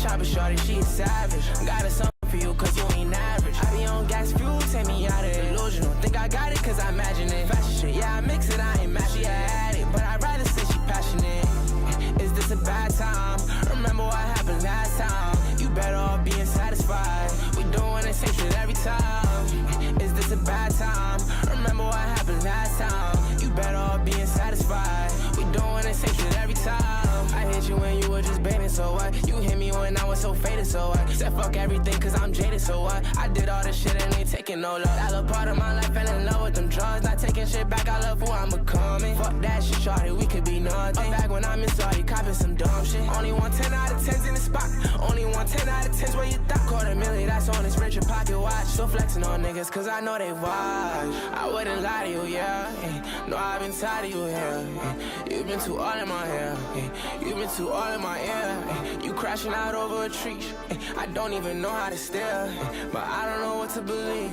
chopper, shorty, she a savage. Got a something for you, cause you ain't average. I be on gas fuel, take me out of illusion. Don't think I got it, cause I imagine it. Fashion shit, yeah, I mix it, I ain't match. She a addict, but I'd rather say she passionate. Is this a bad time? Remember what happened last time. You better off being satisfied. We doing the same shit every time. Is this a bad time? Remember what happened last time. You better off being satisfied. We doing the same shit every time. I hit you when you were just baiting, so what? You hit me when I was so faded, so what? Said fuck everything cause I'm jaded, so what? I did all this shit and ain't taking no love. That little part of my life fell in love with them drugs. Not taking shit back, I love who I'm becoming. Fuck that shit, shorty, we could be nothing. Back when I'm in Saudi, copping some dumb shit. Only want 10 out of 10s in the spot. Only want 10 out of 10s where you thought. $250,000, that's on this Richard pocket watch. Still flexing on niggas cause I know they watch. I wouldn't lie to you, yeah. No, I've been tired of you, yeah. You've been too all in my hair. You've been too all in my ear. You crashing out over a tree. I don't even know how to stare. But I don't know what to believe.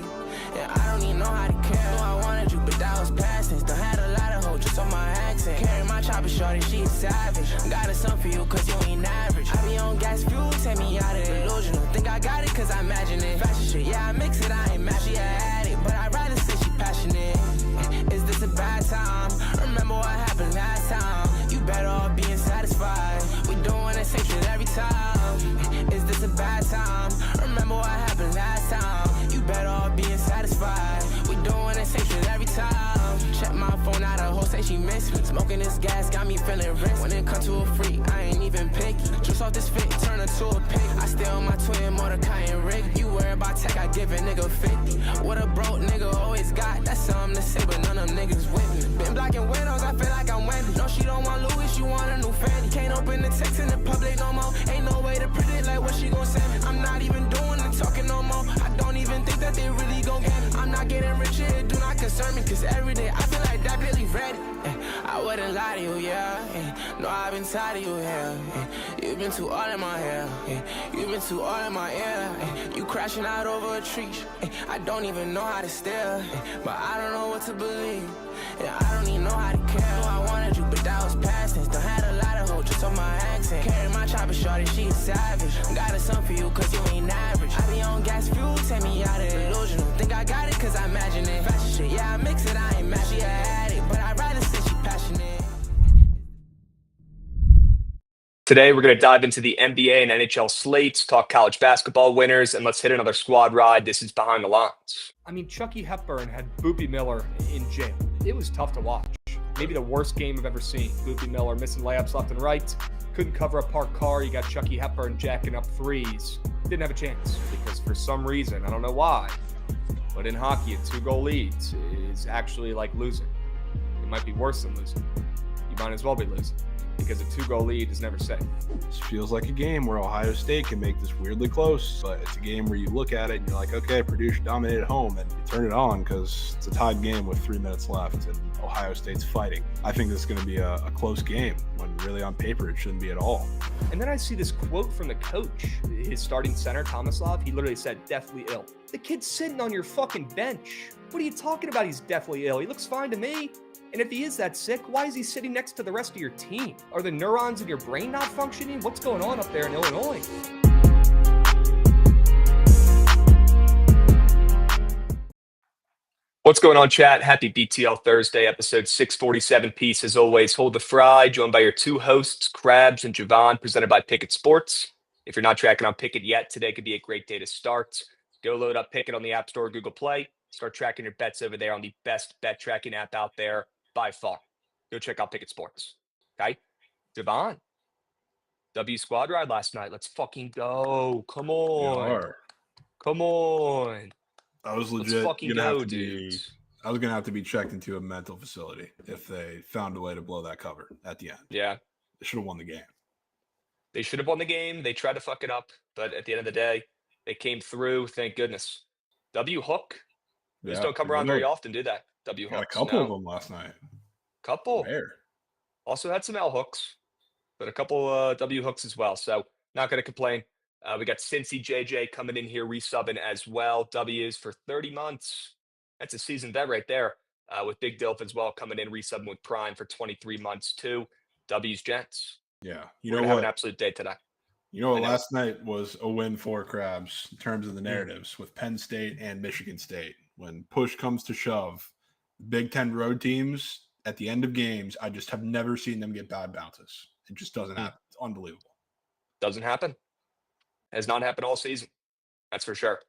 Yeah, I don't even know how to care. No, I wanted you, but that was past tense. Done had a lot of hoes just on my accent. Carry my chopper, shorty, she a savage. Got a something for you, cause you ain't average. I be on gas fuel, take me out of illusion. Don't think I got it, cause I imagine it. Fashion shit, yeah, I mix it, I ain't match. She a addict, but I'd rather say she passionate. Is this a bad time? Remember what happened last time. You better off being satisfied. We doing the same shit every time. Is this a bad time? Remember what happened last time. You better off being satisfied. We doing the same shit every time. Check my phone out, a hoe say she miss me. Smoking this gas got me feeling rich. When it comes to a freak, I ain't even picky. Just off this fit, turn her to a pig. I stay on my twin, Mordecai and Rick. You worry about tech, I give a nigga 50. What a broke nigga always got. That's something to say, but none of them niggas with me. Been blocking windows, I feel like I'm Wendy. No, she don't want Louis, she want a new Fendi. Can't open the text in the public no more. Ain't no way to predict like what she gon' send me. I'm not even doing the talking no more. I don't even think that they really gon' get me. I'm not getting rich, it do not concern me. Cause every day I feel like that really ready. I wouldn't lie to you, yeah. No, I've been tired of you, yeah. You've been too all in my hair. You've been too all in my ear. You crashing out over a tree. I don't even know how to stare. But I don't know what to believe. Yeah, I don't even know how to care. No, I wanted you, but that was past tense. Done had a lot of hoes just on my accent. Carry my chopper, shorty, she a savage. Got a something for you, cause you ain't average. I be on gas fuel, take me out of illusion. Don't think I got it, cause I imagine it. Fashion shit, yeah, I mix it, I ain't match. She a addict, but I'd rather say she passionate. Today, we're going to dive into the NBA and NHL slates, talk college basketball winners, and let's hit another squad ride. This is Behind the Lines. I mean, Chucky Hepburn had Boopy Miller in jail. It was tough to watch. Maybe the worst game I've ever seen. Boopy Miller missing layups left and right. Couldn't cover a parked car. You got Chucky Hepburn jacking up threes. Didn't have a chance because for some reason, I don't know why, but in hockey, a 2-goal lead is actually like losing. It might be worse than losing. You might as well be losing, because a 2-goal lead is never safe. This feels like a game where Ohio State can make this weirdly close, but it's a game where you look at it and you're like, okay, Purdue should dominate at home, and you turn it on because it's a tied game with 3 minutes left and Ohio State's fighting. I think this is going to be a close game when really on paper it shouldn't be at all. And then I see this quote from the coach, his starting center, Tomislav. He literally said, deathly ill. The kid's sitting on your fucking bench. What are you talking about? He's deathly ill. He looks fine to me. And if he is that sick, why is he sitting next to the rest of your team? Are the neurons in your brain not functioning? What's going on up there in Illinois? What's going on, chat? Happy BTL Thursday, episode 647 piece. As always, hold the fry, joined by your two hosts, Krabs and Jovan, presented by Bookit Sports. If you're not tracking on Bookit yet, today could be a great day to start. Go load up Bookit on the App Store or Google Play. Start tracking your bets over there on the best bet tracking app out there by far. Go check out Bookit Sports. Okay? Jovan, W squad ride last night. Let's fucking go. Come on. Come on. I was legit I was gonna have to be checked into a mental facility if they found a way to blow that cover at the end. Yeah. They should have won the game. They should have won the game. They tried to fuck it up, but at the end of the day, they came through. Thank goodness. W hook. These don't come around very often, do that? W hooks. A couple of them last night. Couple. Rare. Also had some L hooks, but a couple W hooks as well. So not going to complain. We got Cincy JJ coming in here, resubbing as well. W's for 30 months. That's a seasoned vet right there. With Big Dilf as well coming in, resubbing with Prime for 23 months too. W's, gents. Yeah. You know what? Have an absolute day today. You know, last night was a win for Krabs in terms of the narratives with Penn State and Michigan State. When push comes to shove, Big Ten road teams at the end of games, I just have never seen them get bad bounces. It just doesn't happen. It's unbelievable. Doesn't happen. Has not happened all season. That's for sure.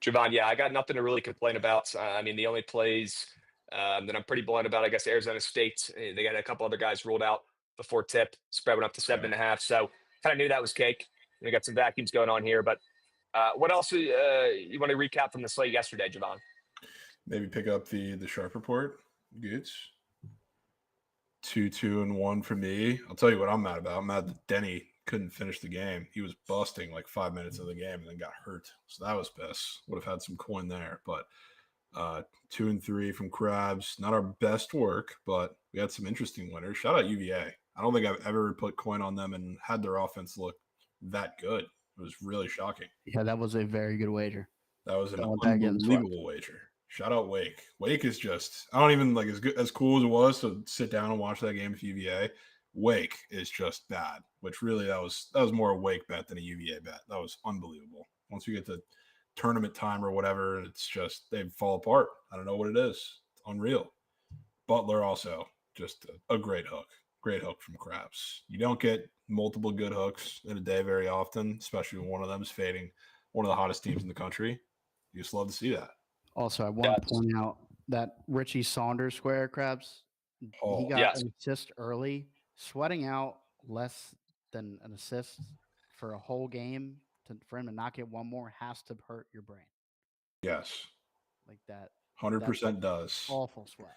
Jovan, yeah, I got nothing to really complain about. I mean, the only plays that I'm pretty blunt about, I guess, Arizona State. They got a couple other guys ruled out before tip. Spread went up to 7.5. So kind of knew that was cake. We got some vacuums going on here. But what else you want to recap from the slate yesterday, Jovan? Maybe pick up the Sharp report. Goods. 2-2-1 for me. I'll tell you what I'm mad about. I'm mad that Denny couldn't finish the game. He was busting like 5 minutes of the game and then got hurt. So that was piss. Would have had some coin there. But 2-3 from Krabs. Not our best work, but we had some interesting winners. Shout out UVA. I don't think I've ever put coin on them and had their offense look that good. It was really shocking. Yeah, that was a very good wager. That was an unbelievable wager. Shout out Wake. Wake is just, I don't even like as cool as it was to sit down and watch that game with UVA. Wake is just bad, which really that was more a Wake bet than a UVA bet. That was unbelievable. Once we get to tournament time or whatever, it's just they fall apart. I don't know what it is. It's unreal. Butler also just a great hook. Great hook from Krabs. You don't get multiple good hooks in a day very often, especially when one of them is fading one of the hottest teams in the country. You just love to see that. Also, I want to point out that Richie Saunders square, Krabs, he got an assist early, sweating out less than an assist for a whole game. For him to not get one more has to hurt your brain. Yes. Like that. 100% does. Awful sweat.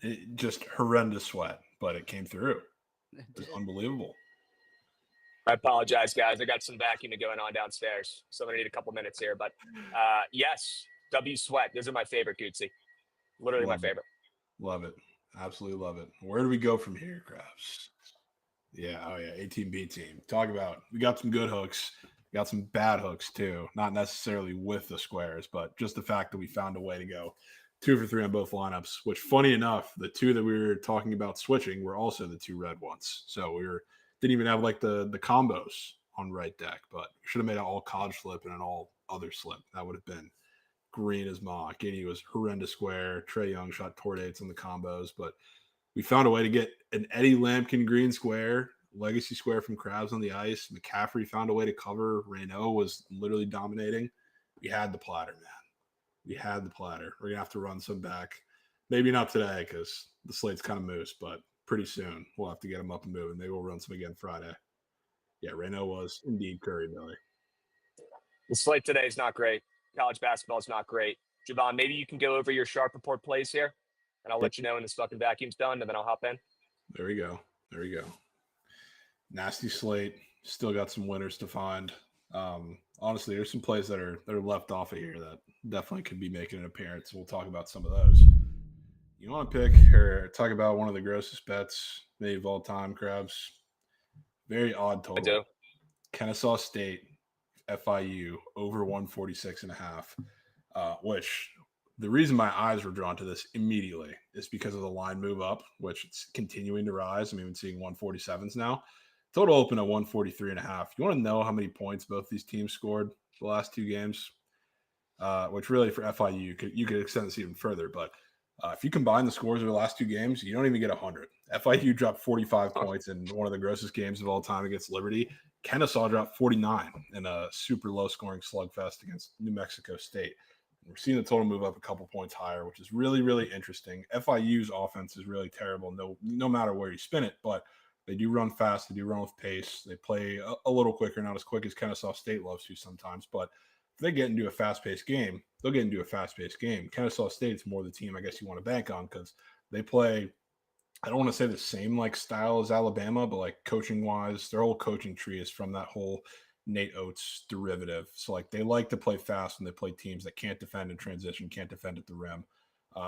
It just horrendous sweat, but it came through. It was unbelievable. I apologize, guys. I got some vacuuming going on downstairs, so I'm going to need a couple minutes here. But yes, W Sweat. Those are my favorite, Gootsy. Literally my favorite. Love it. Absolutely love it. Where do we go from here, Krabs? Yeah, oh yeah, A-Team, B-Team. Talk about, we got some good hooks. We got some bad hooks too. Not necessarily with the squares, but just the fact that we found a way to go 2 for 3 on both lineups, which funny enough, the two that we were talking about switching were also the 2 red ones. So didn't even have like the combos on right deck, but we should have made an all college slip and an all other slip. That would have been green as ma. Giddy was horrendous square. Trae Young shot tordates on the combos, but we found a way to get an Eddie Lampkin green square, legacy square from Krabs on the ice. McCaffrey found a way to cover. Reynaud was literally dominating. We had the platter, man. We had the platter. We're going to have to run some back. Maybe not today because the slate's kind of moose, but pretty soon we'll have to get them up and moving. Maybe we'll run some again Friday. Yeah, Reynaud was indeed Curry Billy. The slate today is not great. College basketball is not great. Jovan, maybe you can go over your Sharp Report plays here, and I'll let you know when this fucking vacuum's done, and then I'll hop in. There we go. There we go. Nasty slate. Still got some winners to find. Honestly, there's some plays that are left off of here that definitely could be making an appearance. We'll talk about some of those. You want to pick or talk about one of the grossest bets maybe of all time, Krabs? Very odd total. I do. Kennesaw State, FIU, over 146.5, which the reason my eyes were drawn to this immediately is because of the line move up, which it's continuing to rise. I'm even seeing 147s now. Total open at 143.5. You want to know how many points both these teams scored the last 2 games? Which really for FIU, you could extend this even further. But if you combine the scores of the last 2 games, you don't even get 100. FIU dropped 45 points in one of the grossest games of all time against Liberty. Kennesaw dropped 49 in a super low-scoring slugfest against New Mexico State. We're seeing the total move up a couple points higher, which is really, really interesting. FIU's offense is really terrible, no matter where you spin it, but they do run fast. They do run with pace. They play a little quicker, not as quick as Kennesaw State loves to sometimes, but if they get into a fast-paced game, they'll get into a fast-paced game. Kennesaw State's more the team I guess you want to bank on because they play, I don't want to say the same like style as Alabama, but like coaching-wise, their whole coaching tree is from that whole Nate Oates derivative. So like they like to play fast when they play teams that can't defend in transition, can't defend at the rim.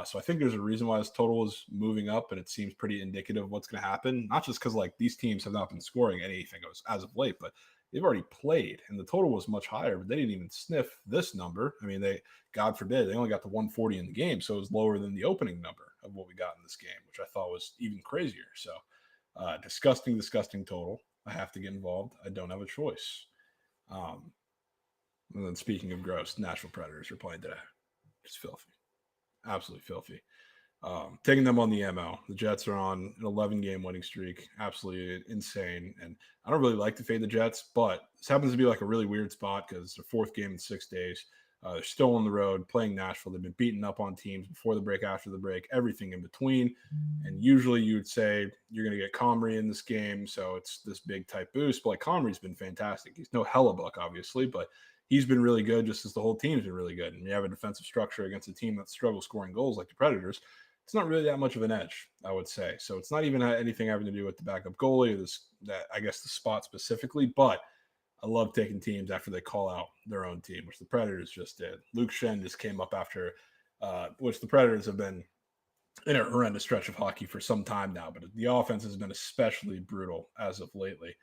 So I think there's a reason why this total is moving up, and it seems pretty indicative of what's going to happen. Not just because like these teams have not been scoring anything as of late, but they've already played, and the total was much higher, but they didn't even sniff this number. I mean, God forbid, they only got to 140 in the game, so it was lower than the opening number of what we got in this game, which I thought was even crazier. So disgusting total. I have to get involved. I don't have a choice. And then speaking of gross, Nashville Predators are playing today. Just filthy. Absolutely filthy. Taking them on the ML. The Jets are on an 11-game winning streak. Absolutely insane. And I don't really like to fade the Jets, but this happens to be like a really weird spot because it's their 4th game in 6 days. They're still on the road playing Nashville. They've been beaten up on teams before the break, after the break, everything in between. And usually you would say you're going to get Comrie in this game, so it's this big type boost. But like Comrie's been fantastic. He's no Hellebuck, obviously, but he's been really good just as the whole team's been really good. And you have a defensive structure against a team that struggles scoring goals like the Predators. It's not really that much of an edge, I would say. So it's not even anything having to do with the backup goalie or I guess the spot specifically, but I love taking teams after they call out their own team, which the Predators just did. Luke Schenn just came up after, which the Predators have been in a horrendous stretch of hockey for some time now, but the offense has been especially brutal as of lately.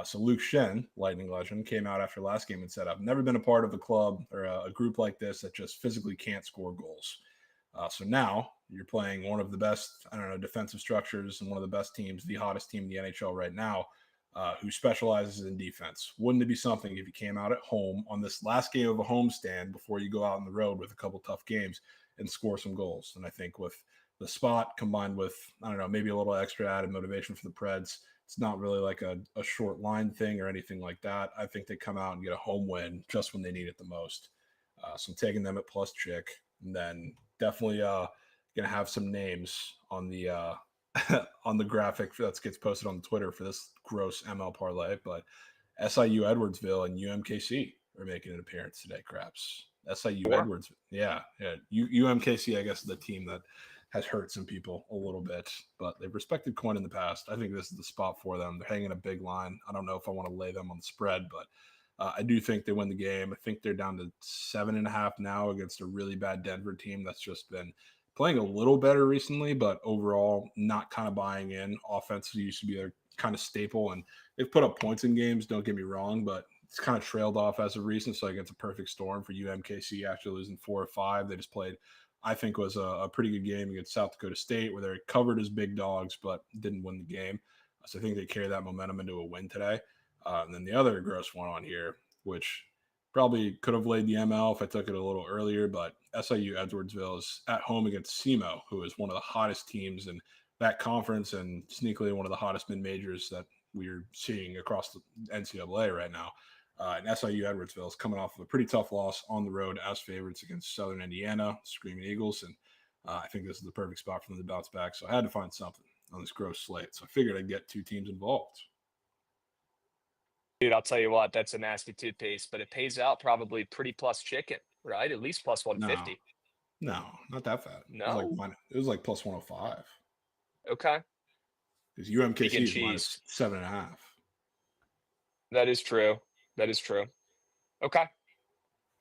So Luke Schenn, Lightning legend, came out after last game and said, I've never been a part of a club or a group like this that just physically can't score goals. So now you're playing one of the best, defensive structures and one of the best teams, the hottest team in the NHL right now, who specializes in defense. Wouldn't it be something if you came out at home on this last game of a homestand before you go out on the road with a couple tough games and score some goals? And I think with the spot combined with, maybe a little extra added motivation for the Preds, it's not really like a short line thing or anything like that. I think they come out and get a home win just when they need it the most. So I'm taking them at plus chick, and then definitely going to have some names on the on the graphic that gets posted on Twitter for this gross ML parlay. But SIU Edwardsville and UMKC are making an appearance today, Krabs. SIU Edwardsville. Yeah. UMKC, I guess, is the team that has hurt some people a little bit, but they've respected coin in the past. I think this is the spot for them. They're hanging a big line. I don't know if I want to lay them on the spread, but I do think they win the game. I think they're down to 7.5 now against a really bad Denver team that's just been playing a little better recently, but overall not kind of buying in. Offense used to be their kind of staple, and they've put up points in games, don't get me wrong, but it's kind of trailed off as of recent. So I think it's a perfect storm for UMKC after losing 4 or 5. They just played, I think, was a pretty good game against South Dakota State, where they're covered as big dogs but didn't win the game. So I think they carry that momentum into a win today. And then the other gross one on here, which probably could have laid the ML if I took it a little earlier, but SIU Edwardsville is at home against SEMO, who is one of the hottest teams in that conference and sneakily one of the hottest mid-majors that we're seeing across the NCAA right now. And SIU Edwardsville is coming off of a pretty tough loss on the road as favorites against Southern Indiana, Screaming Eagles, and I think this is the perfect spot for them to bounce back. So I had to find something on this gross slate. So I figured I'd get 2 teams involved. Dude, I'll tell you what, that's a nasty toothpaste, but it pays out probably pretty plus chicken, right? At least plus 150. No, not that fat. No, it was like plus 105. Okay. Because UMKC is minus 7.5. That is true. Okay.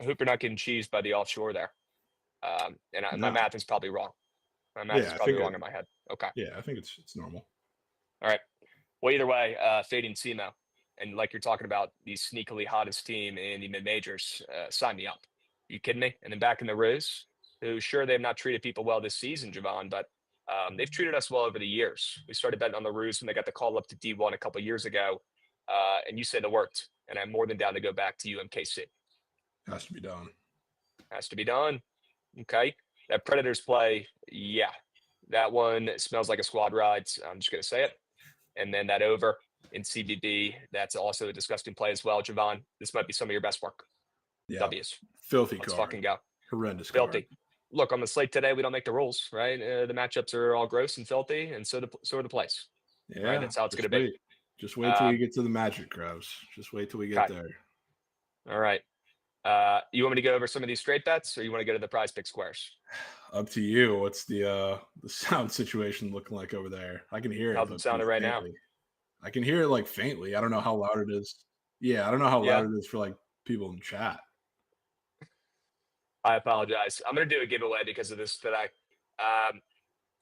I hope you're not getting cheesed by the offshore there. My math is probably wrong. My math is probably wrong in my head. Okay. Yeah, I think it's normal. All right. Well, either way, fading SEMO. And like you're talking about, the sneakily hottest team in the mid-majors, sign me up. Are you kidding me? And then back in the Riz, who sure they have not treated people well this season, Jovan, but they've treated us well over the years. We started betting on the Riz when they got the call up to D1 a couple of years ago, and you said it worked. And I'm more than down to go back to UMKC. Has to be done. Has to be done. Okay. That Predators play, yeah, that one smells like a squad ride. I'm just going to say it. And then that over in CBB, that's also a disgusting play as well. Jovan, this might be some of your best work. Yeah. W's. Filthy Let's card. fucking go. Horrendous Filthy. card. Look, on the slate today, we don't make the rules, right? The matchups are all gross and filthy, and so are the plays. Yeah. Right? That's how it's going to be. Just wait till you get to the Magic, Krabs. Just wait till we get there. All right. You want me to go over some of these straight bets, or you want to go to the prize pick squares? Up to you. What's the sound situation looking like over there? I can hear it. How's it sounding right now? I can hear it like faintly. I don't know how loud it is. Yeah, I don't know how loud it is for like people in chat. I apologize. I'm going to do a giveaway because of this today.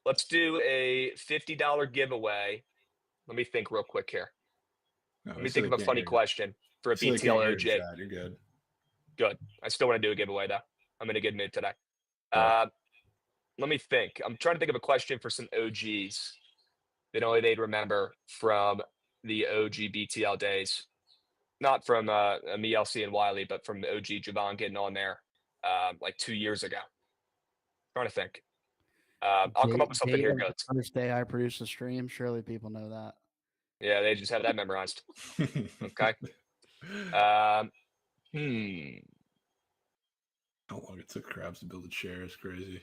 Let's do a $50 giveaway. Let me think real quick here. Let me think of a funny question for a BTL OG. You're good. Good. I still want to do a giveaway, though. I'm in a good mood today. Let me think. I'm trying to think of a question for some OGs that only they'd remember from the OG BTL days. Not from me, LC, and Wiley, but from OG Jovan getting on there like 2 years ago. Trying to think. I'll come up with something here, Goats. First day I produced a stream. Surely people know that. Yeah, they just have that memorized. Okay. How long it took Krabs to build a chair is crazy.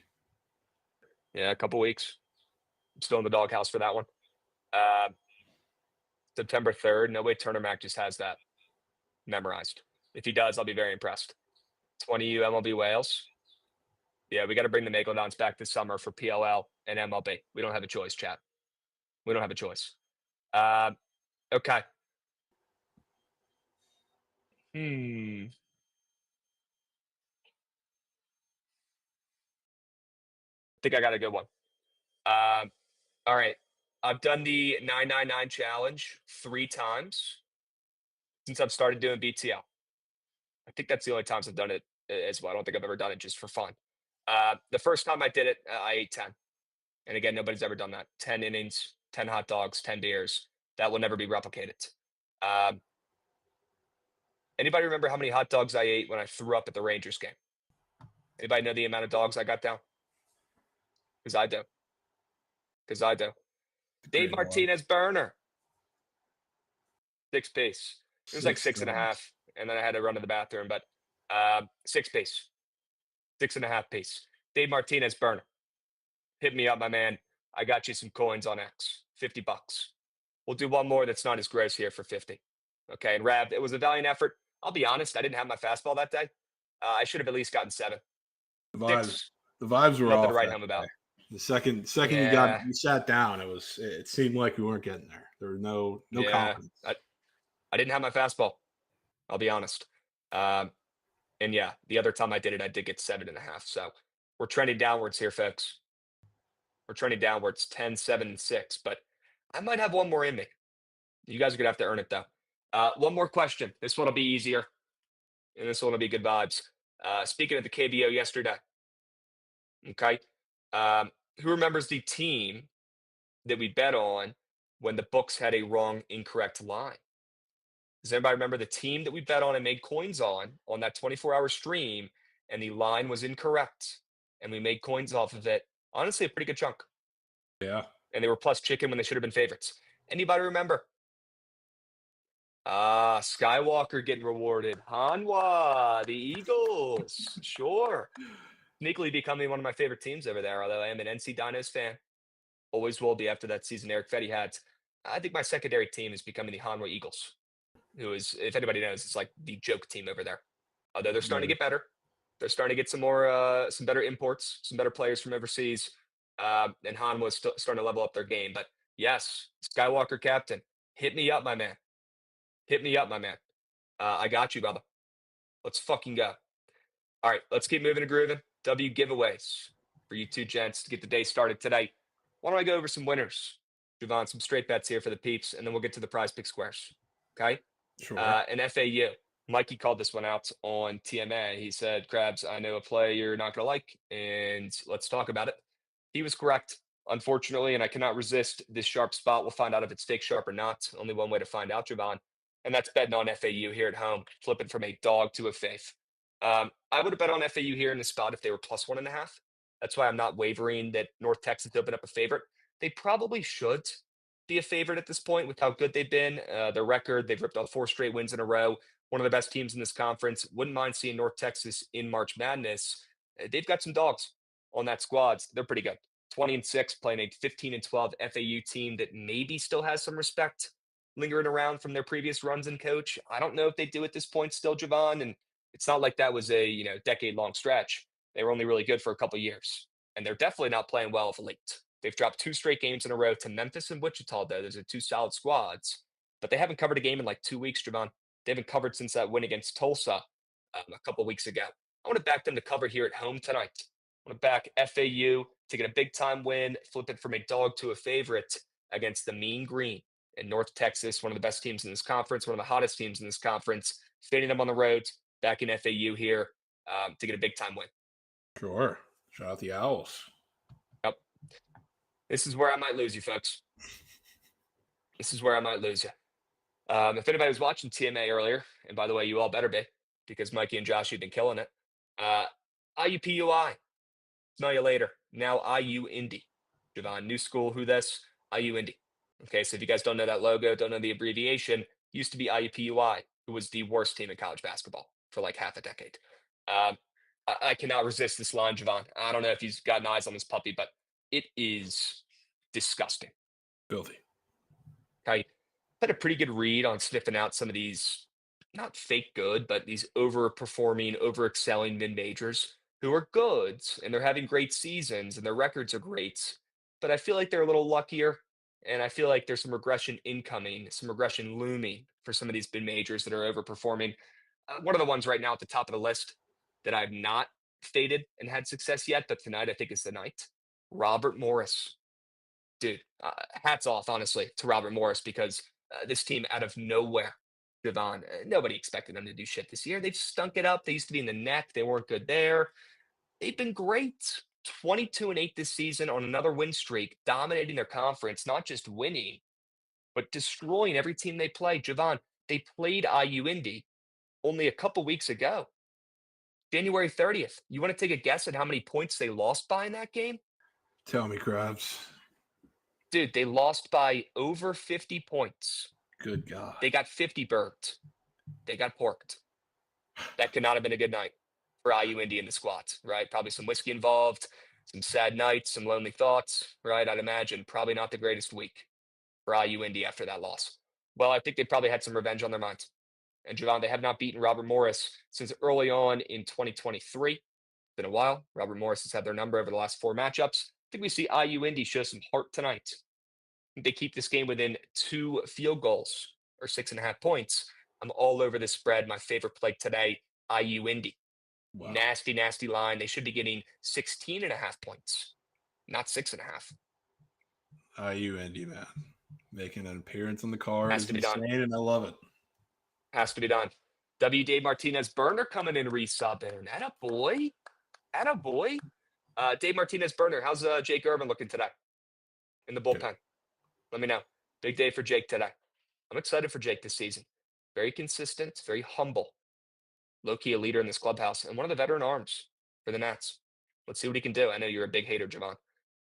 Yeah, a couple weeks. I'm still in the doghouse for that one. September 3rd. No way Turner Mac just has that memorized. If he does, I'll be very impressed. 20U MLB Wales. Yeah, we got to bring the Megalodons back this summer for PLL and MLB. We don't have a choice, chat. We don't have a choice. Okay. I think I got a good one. All right. I've done the 999 challenge 3 times since I've started doing BTL. I think that's the only times I've done it as well. I don't think I've ever done it just for fun. The first time I did it, I ate 10. And again, nobody's ever done that. 10 innings, 10 hot dogs, 10 beers. That will never be replicated. Anybody remember how many hot dogs I ate when I threw up at the Rangers game? Anybody know the amount of dogs I got down? Because I do. Dave Martinez burner. 6 piece. It was like 6.5. And then I had to run to the bathroom, but 6 piece. 6.5 piece. Dave Martinez burner. Hit me up, my man. I got you some coins on X. $50. We'll do one more that's not as gross here for 50. Okay, and Rab, it was a valiant effort. I'll be honest, I didn't have my fastball that day. I should have at least gotten 7. The vibes were Nothing off. to write home about. Day. The second Yeah. you sat down, it seemed like we weren't getting there. There was no confidence. I didn't have my fastball. I'll be honest. And yeah, the other time I did it, I did get 7.5. So we're trending downwards here, folks. We're trending downwards 10, 7, and 6. But I might have one more in me. You guys are gonna have to earn it though. One more question. This one will be easier, and this one will be good vibes. Speaking of the KBO yesterday, okay. Who remembers the team that we bet on when the books had a wrong, incorrect line? Does anybody remember the team that we bet on and made coins on that 24-hour stream, and the line was incorrect, and we made coins off of it? Honestly, a pretty good chunk. Yeah. And they were plus chicken when they should have been favorites. Anybody remember? Skywalker getting rewarded. Hanwha, the Eagles. Sure. Sneakily becoming one of my favorite teams over there, although I am an NC Dinos fan. Always will be after that season Eric Fetty had. I think my secondary team is becoming the Hanwha Eagles, who is, if anybody knows, it's like the joke team over there. Although they're starting to get better. They're starting to get some more, some better imports, some better players from overseas. And Hanwha is starting to level up their game. But yes, Skywalker captain, hit me up, my man. Hit me up, my man. I got you, brother. Let's fucking go. All right, let's keep moving and grooving. W giveaways for you two gents to get the day started today. Why don't I go over some winners? Jovan, some straight bets here for the peeps, and then we'll get to the prize pick squares. Okay? Sure. An FAU. Mikey called this one out on TMA. He said, Krabs, I know a play you're not going to like, and let's talk about it. He was correct, unfortunately, and I cannot resist this sharp spot. We'll find out if it's stake sharp or not. Only one way to find out, Jovan. And that's betting on FAU here at home, flipping from a dog to a faith. I would have bet on FAU here in the spot if they were plus 1.5. That's why I'm not wavering that North Texas opened up a favorite. They probably should be a favorite at this point with how good they've been. Their record, they've ripped off 4 straight wins in a row. One of the best teams in this conference. Wouldn't mind seeing North Texas in March Madness. They've got some dogs on that squad. They're pretty good. 20-6, playing a 15-12 FAU team that maybe still has some respect lingering around from their previous runs and coach. I don't know if they do at this point still, Jovan, and it's not like that was a decade-long stretch. They were only really good for a couple years, and they're definitely not playing well of late. They've dropped 2 straight games in a row to Memphis and Wichita, though. Those are 2 solid squads, but they haven't covered a game in like 2 weeks, Jovan. They haven't covered since that win against Tulsa a couple weeks ago. I want to back them to cover here at home tonight. I want to back FAU to get a big-time win, flip it from a dog to a favorite against the Mean Green in North Texas, one of the best teams in this conference, one of the hottest teams in this conference. Fading them on the road, back in FAU here to get a big-time win. Sure. Shout out the Owls. This is where I might lose you, folks. This is where I might lose you. If anybody was watching TMA earlier, and by the way, you all better be, because Mikey and Josh have been killing it. IUPUI, smell you later. Now IU Indy. Jovan, new school, who this? IU Indy. Okay, so if you guys don't know that logo, don't know the abbreviation, used to be IUPUI, who was the worst team in college basketball for like half a decade. I cannot resist this line, Jovan. I don't know if you've gotten eyes on this puppy, but it is disgusting. Filthy. Okay. Had a pretty good read on sniffing out some of these, not fake good, but these overperforming, overexcelling mid-majors who are good and they're having great seasons and their records are great. But I feel like they're a little luckier. And I feel like there's some regression incoming, some regression looming for some of these mid-majors that are overperforming. One of the ones right now at the top of the list that I've not faded and had success yet, but tonight I think is the night. Robert Morris. Dude, hats off, honestly, to Robert Morris because this team out of nowhere, Jovan, nobody expected them to do shit this year. They've stunk it up. They used to be in the neck. They weren't good there. They've been great. 22-8 this season on another win streak, dominating their conference, not just winning, but destroying every team they play. Jovan, they played IU Indy only a couple weeks ago. January 30th. You want to take a guess at how many points they lost by in that game? Tell me, Krabs. Dude, they lost by over 50 points. Good God. They got 50 burped. They got porked. That could not have been a good night for IU Indy in the squats, right? Probably some whiskey involved, some sad nights, some lonely thoughts, right? I'd imagine probably not the greatest week for IU Indy after that loss. Well, I think they probably had some revenge on their minds. And Jovan, they have not beaten Robert Morris since early on in 2023. It's been a while. Robert Morris has had their number over the last 4 matchups. I think we see IU Indy show some heart tonight. They keep this game within 2 field goals or 6.5 points. I'm all over this spread. My favorite play today, IU Indy. Wow. Nasty, nasty line. They should be getting 16.5 points, not 6.5. IU Indy, man. Making an appearance on the card. Has to be done. And I love it. Has to be done. W. Dave Martinez Burner coming in resubbing. Attaboy. Attaboy. Dave Martinez Burner, how's Jake Irvin looking today in the bullpen? Good. Let me know. Big day for Jake today. I'm excited for Jake this season. Very consistent, very humble. Low-key a leader in this clubhouse and one of the veteran arms for the Nats. Let's see what he can do. I know you're a big hater, Jovan.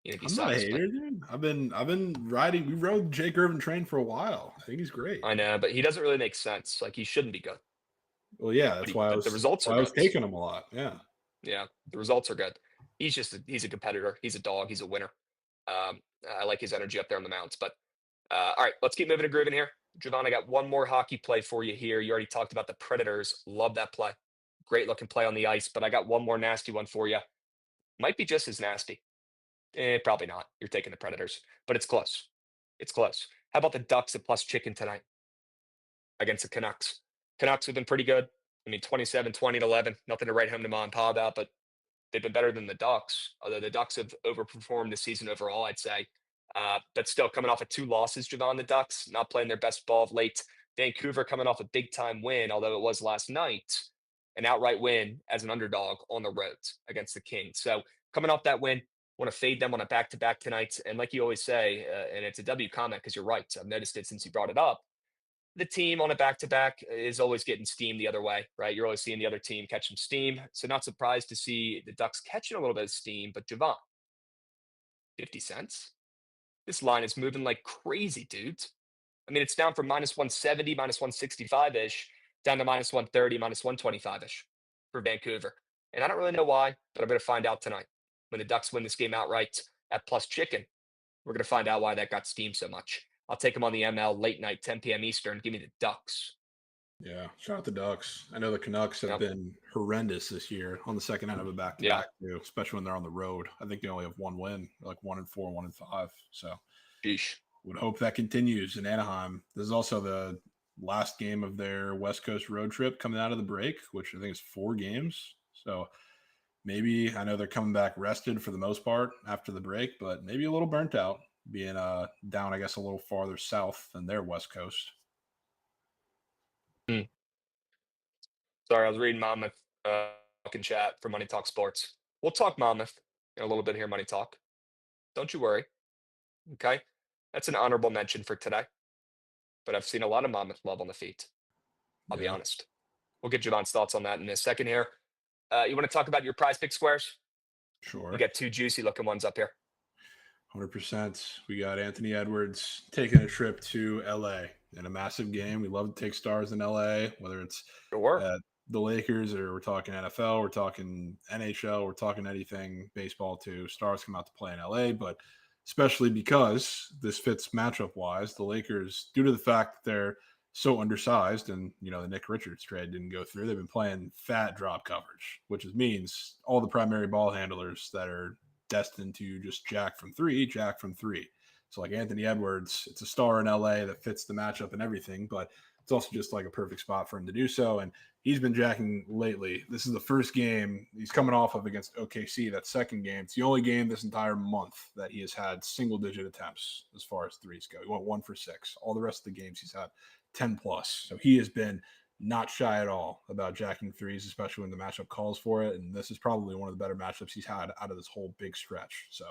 I'm not a hater, dude. I've been riding. We rode Jake Irvin train for a while. I think he's great. I know, but he doesn't really make sense. Like he shouldn't be good. Well, yeah, that's why the results are. I was taking him a lot. Yeah. Yeah, the results are good. He's a competitor. He's a dog. He's a winner. I like his energy up there on the mounts. But all right, let's keep moving and grooving here. Jovan, I got one more hockey play for you here. You already talked about the Predators. Love that play. Great looking play on the ice. But I got one more nasty one for you. Might be just as nasty. Probably not. You're taking the Predators, but it's close. It's close. How about the Ducks at plus chicken tonight against the Canucks? Canucks have been pretty good. I mean, 27, 20, and 11. Nothing to write home to mom and pa about, but they've been better than the Ducks. Although the Ducks have overperformed this season overall, I'd say. But still coming off of 2 losses, Jovan, the Ducks, not playing their best ball of late. Vancouver coming off a big-time win, although it was last night, an outright win as an underdog on the road against the Kings. So coming off that win, want to fade them on a back-to-back tonight. And like you always say, and it's a W comment because you're right. I've noticed it since you brought it up. The team on a back-to-back is always getting steam the other way, right? You're always seeing the other team catch some steam. So not surprised to see the Ducks catching a little bit of steam. But Jovan, 50 cents? This line is moving like crazy, dude. I mean, it's down from minus 170, minus 165-ish, down to minus 130, minus 125-ish for Vancouver. And I don't really know why, but I'm going to find out tonight. When the Ducks win this game outright at plus chicken, we're going to find out why that got steamed so much. I'll take them on the ML late night, 10 p.m. Eastern. Give me the Ducks. Yeah, shout out the Ducks. I know the Canucks have been horrendous this year on the second end of a back-to-back, too, especially when they're on the road. I think they only have 1 win, like 1-4, 1-5. So Sheesh. Would hope that continues in Anaheim. This is also the last game of their West Coast road trip coming out of the break, which I think is 4 games. So maybe, I know they're coming back rested for the most part after the break, but maybe a little burnt out being down, I guess, a little farther south than their West Coast. Sorry, I was reading Monmouth in chat for Money Talk Sports. We'll talk Monmouth in a little bit here, Money Talk. Don't you worry. Okay? That's an honorable mention for today. but I've seen a lot of Monmouth love on the feet. I'll be honest. We'll get Javon's thoughts on that in a second here. You want to talk about your prize pick squares? Sure. You got two juicy looking ones up here. 100%. We got Anthony Edwards taking a trip to LA in a massive game. We love to take stars in LA, whether it's the Lakers or we're talking NFL, we're talking NHL, we're talking anything baseball too. Stars come out to play in LA, but especially because this fits matchup wise, the Lakers, due to the fact that they're so undersized and, the Nick Richards trade didn't go through, they've been playing fat drop coverage, which means all the primary ball handlers that are destined to just jack from three. So like Anthony Edwards, it's a star in LA that fits the matchup and everything, but it's also just like a perfect spot for him to do so. And he's been jacking lately. This is the first game he's coming off of against OKC, that second game. It's the only game this entire month that he has had single-digit attempts as far as threes go. He went 1 for 6. All the rest of the games he's had 10 plus. So he has been not shy at all about jacking threes, especially when the matchup calls for it. And this is probably one of the better matchups he's had out of this whole big stretch. So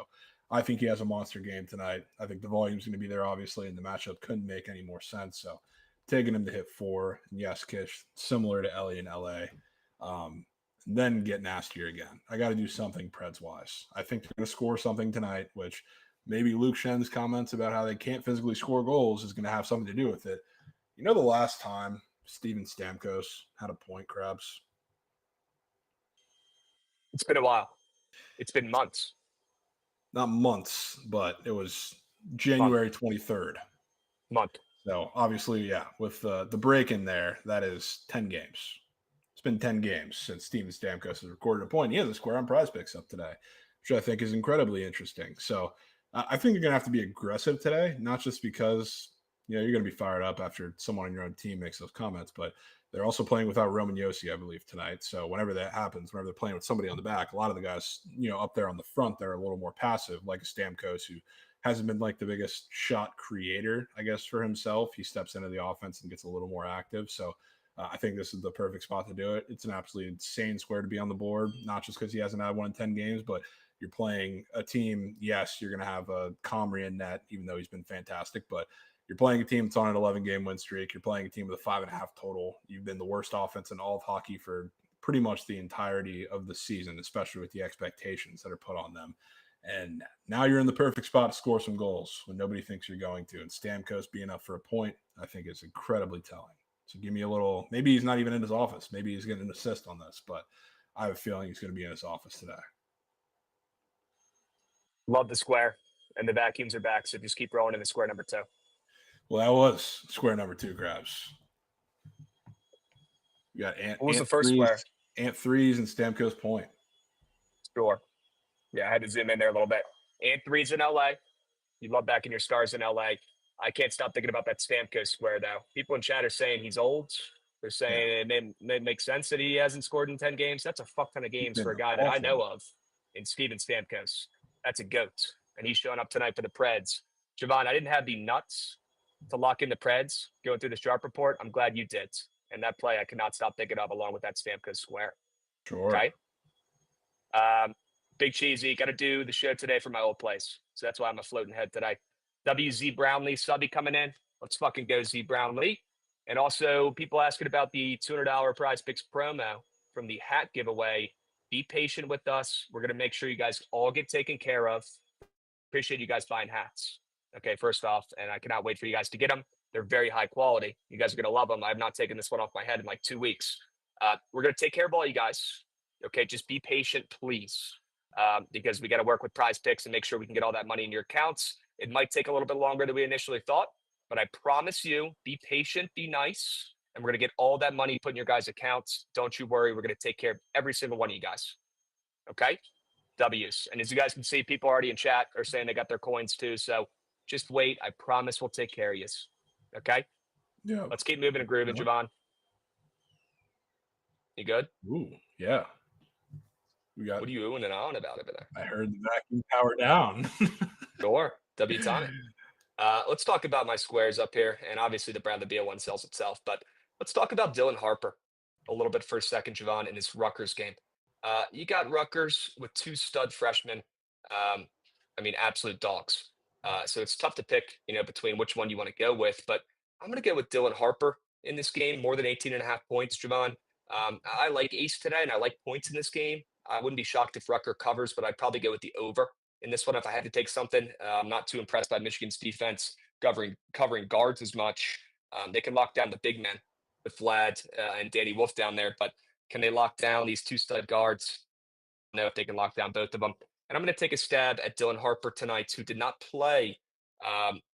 I think he has a monster game tonight. I think the volume's going to be there, obviously, and the matchup couldn't make any more sense. So taking him to hit 4, and yes, Kish, similar to Ellie in LA, then get nastier again. I got to do something Preds-wise. I think they're going to score something tonight, which maybe Luke Shen's comments about how they can't physically score goals is going to have something to do with it. The last time Steven Stamkos had a point, Krabs? It's been a while. It's been months. Not months, but it was January 23rd. Month. So obviously, yeah, with the break in there, that is 10 games. It's been 10 games since Steven Stamkos has recorded a point. He has a square on prize picks up today, which I think is incredibly interesting. So I think you're going to have to be aggressive today, not just because you're going to be fired up after someone on your own team makes those comments, but they're also playing without Roman Josi, I believe, tonight. So whenever that happens, whenever they're playing with somebody on the back, a lot of the guys, up there on the front, they're a little more passive, like a Stamkos, who hasn't been like the biggest shot creator, I guess, for himself. He steps into the offense and gets a little more active. So I think this is the perfect spot to do it. It's an absolutely insane square to be on the board, not just because he hasn't had one in 10 games, but you're playing a team. Yes, you're going to have a Comrie in net, even though he's been fantastic, but you're playing a team that's on an 11-game win streak. You're playing a team with a 5.5 total. You've been the worst offense in all of hockey for pretty much the entirety of the season, especially with the expectations that are put on them. And now you're in the perfect spot to score some goals when nobody thinks you're going to. And Stamkos being up for a point, I think, is incredibly telling. So give me a little, maybe he's not even in his office. Maybe he's getting an assist on this, but I have a feeling he's going to be in his office today. Love the square, and the vacuums are back. So just keep rolling in the square number 2. Well, that was square number 2, Krabs. You got what was the first square? Ant threes and Stamkos point. Sure. Yeah, I had to zoom in there a little bit. Ant threes in LA. You love backing your stars in LA. I can't stop thinking about that Stamkos square, though. People in chat are saying he's old. They're saying it makes sense that he hasn't scored in 10 games. That's a fuck ton of games for a guy that I know of in Steven Stamkos. That's a goat. And he's showing up tonight for the Preds. Jovan, I didn't have the nuts to lock in the Preds going through this sharp report. I'm glad you did. And that play I could not stop thinking of along with that Stamkos square. Sure. Okay. Big Cheesy, got to do the show today for my old place. So that's why I'm a floating head today. WZ Brownlee subby coming in. Let's fucking go, Z Brownlee. And also people asking about the $200 prize picks promo from the hat giveaway. Be patient with us. We're going to make sure you guys all get taken care of. Appreciate you guys buying hats. Okay, first off, and I cannot wait for you guys to get them. They're very high quality. You guys are going to love them. I have not taken this one off my head in like 2 weeks. We're going to take care of all you guys. Okay, just be patient, please. Because we got to work with prize picks and make sure we can get all that money in your accounts. It might take a little bit longer than we initially thought, but I promise you, be patient, be nice, and we're going to get all that money put in your guys' accounts. Don't you worry. We're going to take care of every single one of you guys. Okay? W's. And as you guys can see, people already in chat are saying they got their coins too. So just wait. I promise we'll take care of you. Okay? Yeah. Let's keep moving and grooving, Jovan. You good? Ooh, yeah. What are you oohing and on about over there? I heard the vacuum power down. Sure. W Tonic. Let's talk about my squares up here. And obviously the Bradley Beal one sells itself. But let's talk about Dylan Harper a little bit for a second, Jovan, in his Rutgers game. You got Rutgers with 2 stud freshmen. Absolute dogs. So it's tough to pick, between which one you want to go with. But I'm going to go with Dylan Harper in this game, more than 18.5 points, Jovan. I like ace today, and I like points in this game. I wouldn't be shocked if Rucker covers, but I'd probably go with the over in this one if I had to take something. I'm not too impressed by Michigan's defense covering guards as much. They can lock down the big men with Vlad and Danny Wolf down there, but can they lock down these two stud guards? I don't know if they can lock down both of them. And I'm going to take a stab at Dylan Harper tonight, who did not play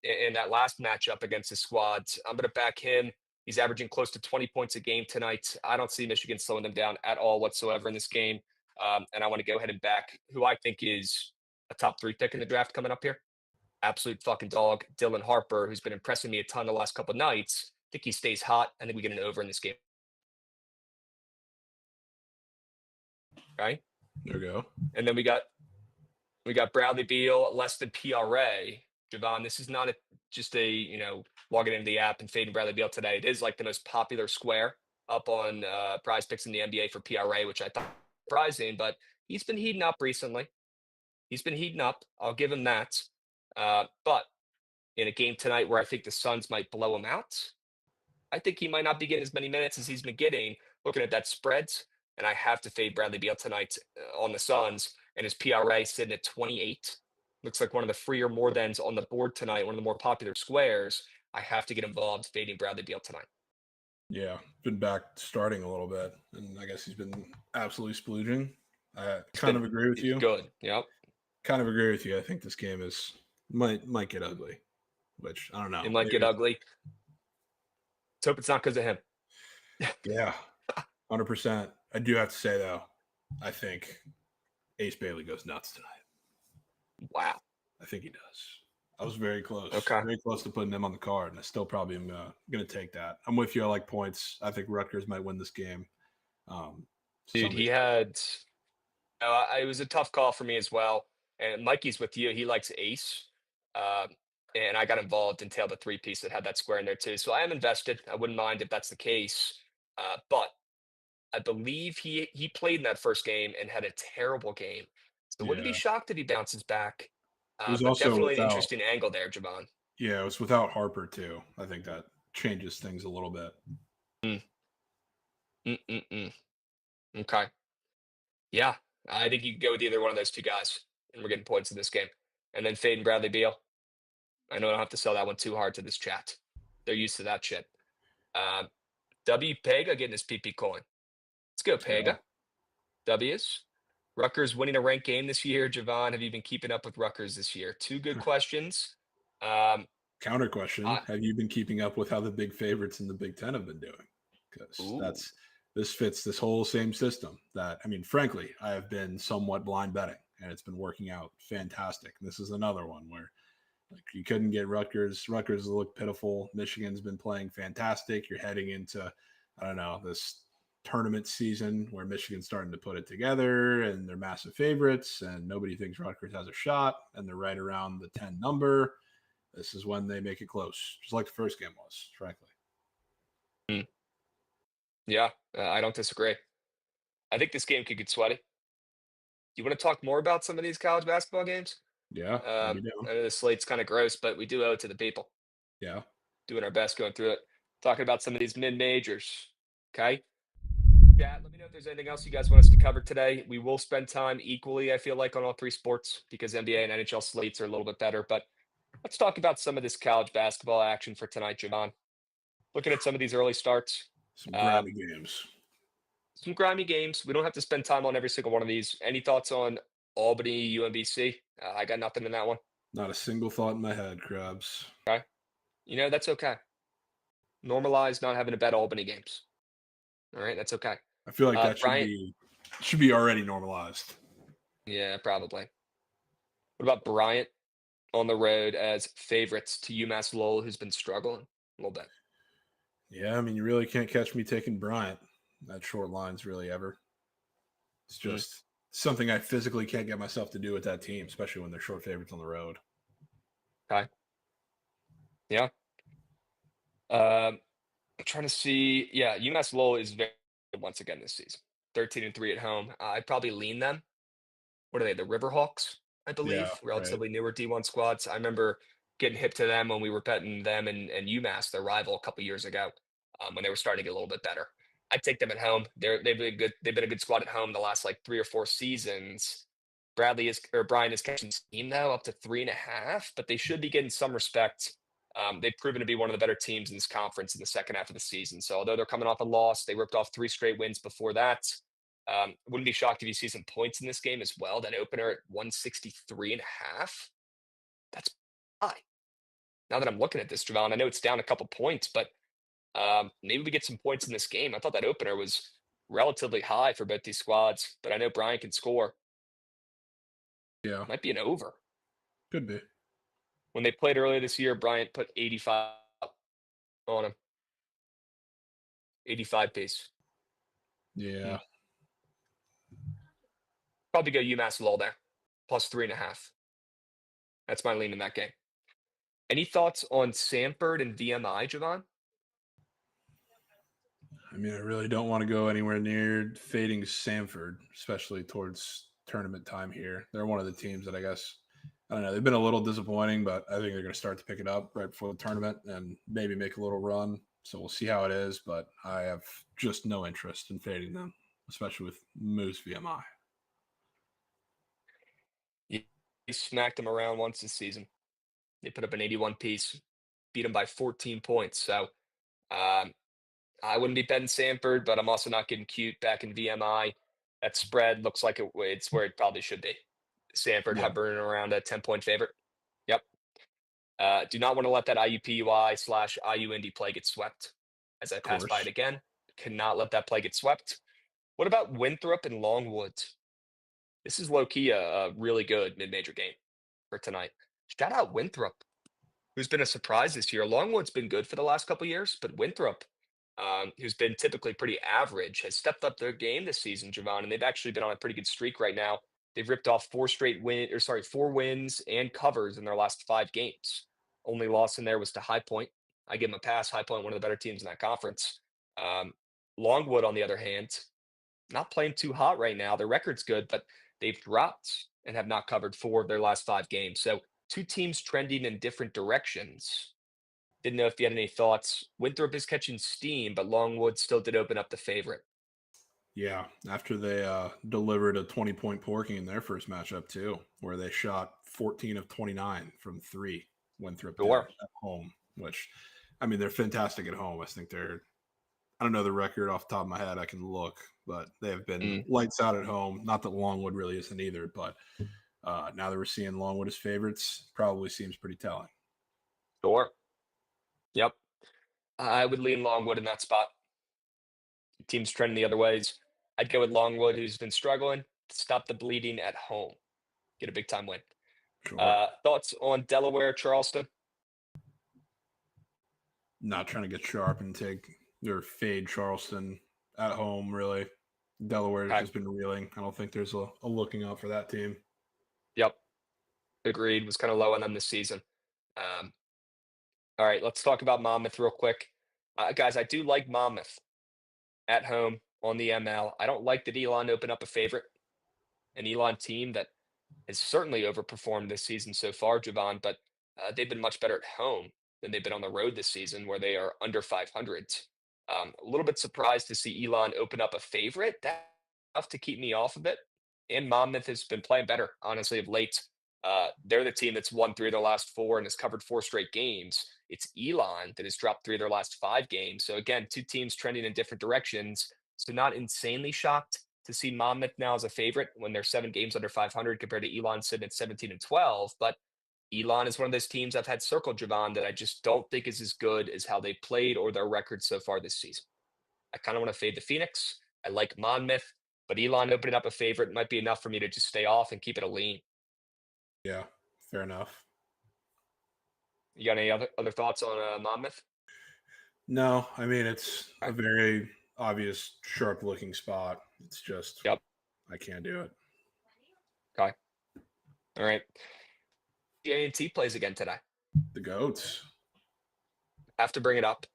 in that last matchup against the squads. I'm going to back him. He's averaging close to 20 points a game tonight. I don't see Michigan slowing them down at all whatsoever in this game. And I want to go ahead and back who I think is a top 3 pick in the draft coming up here. Absolute fucking dog, Dylan Harper, who's been impressing me a ton the last couple of nights. I think he stays hot. I think we get an over in this game. Right? There we go. And then we got Bradley Beal, less than PRA. Jovan, this is not just logging into the app and fading Bradley Beal today. It is like the most popular square up on prize picks in the NBA for PRA, which I thought was surprising, but he's been heating up recently. I'll give him that. But in a game tonight where I think the Suns might blow him out, I think he might not be getting as many minutes as he's been getting looking at that spreads. And I have to fade Bradley Beal tonight on the Suns, and his PRA sitting at 28. Looks like one of the freer more thans on the board tonight, one of the more popular squares. I have to get involved fading Bradley Beal tonight. Yeah, been back starting a little bit, and I guess he's been absolutely splooging. I kind of agree with you. Good, yep. Kind of agree with you. I think this game might get ugly, which I don't know. It might get ugly. Let's hope it's not because of him. Yeah, 100%. I do have to say, though, I think Ace Bailey goes nuts tonight. Wow. I think he does. I was very close. Okay. Very close to putting him on the card, and I still probably am going to take that. I'm with you. I like points. I think Rutgers might win this game. Dude, he had it was a tough call for me as well. And Mikey's with you. He likes Ace. And I got involved and tailed the 3-piece that had that square in there too. So I am invested. I wouldn't mind if that's the case. But I believe he played in that first game and had a terrible game. So wouldn't be shocked if he bounces back. It was but also definitely an interesting angle there, Jovan. Yeah, it was without Harper too. I think that changes things a little bit. Okay. Yeah, I think you can go with either one of those two guys, and we're getting points in this game. And then fade and Bradley Beal. I know I don't have to sell that one too hard to this chat. They're used to that shit. W Pega getting his PP coin. Let's go, Pega. Yeah. W's. Rutgers winning a ranked game this year. Jovan, have you been keeping up with Rutgers this year? 2 good questions. Counter question: have you been keeping up with how the big favorites in the Big Ten have been doing? Because this fits this whole same system. That, I mean, frankly, I have been somewhat blind betting, and it's been working out fantastic. And this is another one where you couldn't get Rutgers. Rutgers look pitiful. Michigan's been playing fantastic. You're heading into, I don't know, this tournament season where Michigan's starting to put it together and they're massive favorites and nobody thinks Rutgers has a shot and they're right around the 10 number. This is when they make it close, just like the first game was, frankly. Yeah, I don't disagree. I think this game could get sweaty. You want to talk more about some of these college basketball games? Yeah. I know the slate's kind of gross, but we do owe it to the people. Yeah. Doing our best going through it. Talking about some of these mid-majors. Okay? Yeah, let me know if there's anything else you guys want us to cover today. We will spend time equally, I feel like, on all 3 sports because NBA and NHL slates are a little bit better. But let's talk about some of this college basketball action for tonight, Jovan. Looking at some of these early starts. Some grimy games. Some grimy games. We don't have to spend time on every single one of these. Any thoughts on Albany, UMBC? I got nothing in that one. Not a single thought in my head, Krabs. Okay. That's okay. Normalize not having to bet Albany games. All right, that's okay. I feel like that should be already normalized. Yeah, probably. What about Bryant on the road as favorites to UMass Lowell, who's been struggling a little bit? Yeah, I mean, you really can't catch me taking Bryant. That short line's really ever. It's just something I physically can't get myself to do with that team, especially when they're short favorites on the road. Okay. Yeah. I'm trying to see. Yeah, UMass Lowell is very good once again this season. 13-3 at home. I'd probably lean them. What are they? The Riverhawks, I believe. Yeah, Relatively newer D1 squads. I remember getting hip to them when we were betting them and UMass, their rival, a couple years ago, when they were starting to get a little bit better. I'd take them at home. They've been good. They've been a good squad at home the last like 3 or 4 seasons. Brian is catching steam now up to 3.5, but they should be getting some respect. They've proven to be one of the better teams in this conference in the second half of the season. So although they're coming off a loss, they ripped off 3 straight wins before that. Wouldn't be shocked if you see some points in this game as well. That opener at 163.5. That's high. Now that I'm looking at this, Jovan, I know it's down a couple points, but maybe we get some points in this game. I thought that opener was relatively high for both these squads, but I know Brian can score. Yeah. Might be an over. Could be. When they played earlier this year, Bryant put 85 on him. 85 piece. Yeah. Probably go UMass Lowell there. Plus 3.5. That's my lean in that game. Any thoughts on Samford and VMI, Jovan? I mean, I really don't want to go anywhere near fading Samford, especially towards tournament time here. They're one of the teams that I guess, I don't know, they've been a little disappointing, but I think they're going to start to pick it up right before the tournament and maybe make a little run. So we'll see how it is, but I have just no interest in fading them, especially with Moose VMI. He smacked them around once this season. They put up an 81 piece, beat them by 14 points. So I wouldn't be betting Samford, but I'm also not getting cute back in VMI. That spread looks like it's where it probably should be. Samford hovering around a 10-point favorite. Yep. Do not want to let that IUPUI/IU Indy play get swept. As I pass by it again, cannot let that play get swept. What about Winthrop and Longwood? This is low-key a really good mid-major game for tonight. Shout out Winthrop, who's been a surprise this year. Longwood's been good for the last couple of years, but Winthrop, who's been typically pretty average, has stepped up their game this season, Jovan, and they've actually been on a pretty good streak right now. They've ripped off 4 wins and covers in their last 5 games. Only loss in there was to High Point. I give them a pass. High Point, one of the better teams in that conference. Longwood, on the other hand, not playing too hot right now. Their record's good, but they've dropped and have not covered 4 of their last 5 games. So 2 teams trending in different directions. Didn't know if you had any thoughts. Winthrop is catching steam, but Longwood still did open up the favorite. Yeah, after they delivered a 20-point porking in their first matchup too, where they shot 14 of 29 from 3. Winthrop did at home, which, I mean, they're fantastic at home. I think I don't know the record off the top of my head. I can look, but they have been lights out at home. Not that Longwood really isn't either, but now that we're seeing Longwood as favorites, probably seems pretty telling. Sure. Yep. I would lean Longwood in that spot. Teams trending the other ways. I'd go with Longwood, who's been struggling to stop the bleeding at home. Get a big-time win. Sure. Thoughts on Delaware, Charleston? Not trying to get sharp and take or fade Charleston at home, really. Delaware has just been reeling. I don't think there's a looking out for that team. Yep. Agreed. Was kind of low on them this season. All right, let's talk about Monmouth real quick. Guys, I do like Monmouth at home on the ML. I don't like that Elon opened up a favorite. An Elon team that has certainly overperformed this season so far, Jovan, but they've been much better at home than they've been on the road this season, where they are under 500. A little bit surprised to see Elon open up a favorite. That's enough to keep me off of it. And Monmouth has been playing better, honestly, of late. They're the team that's won 3 of their last 4 and has covered 4 straight games. It's Elon that has dropped 3 of their last 5 games. So again, 2 teams trending in different directions. So not insanely shocked to see Monmouth now as a favorite when they're 7 games under 500 compared to Elon sitting at 17 and 12. But Elon is one of those teams I've had circled, Jovan, that I just don't think is as good as how they played or their record so far this season. I kind of want to fade the Phoenix. I like Monmouth, but Elon opening up a favorite might be enough for me to just stay off and keep it a lean. Yeah, fair enough. You got any other thoughts on Monmouth? No, I mean, it's a very obvious sharp-looking spot. It's just, I can't do it. Okay. All right. A&T plays again today. The Goats. Have to bring it up.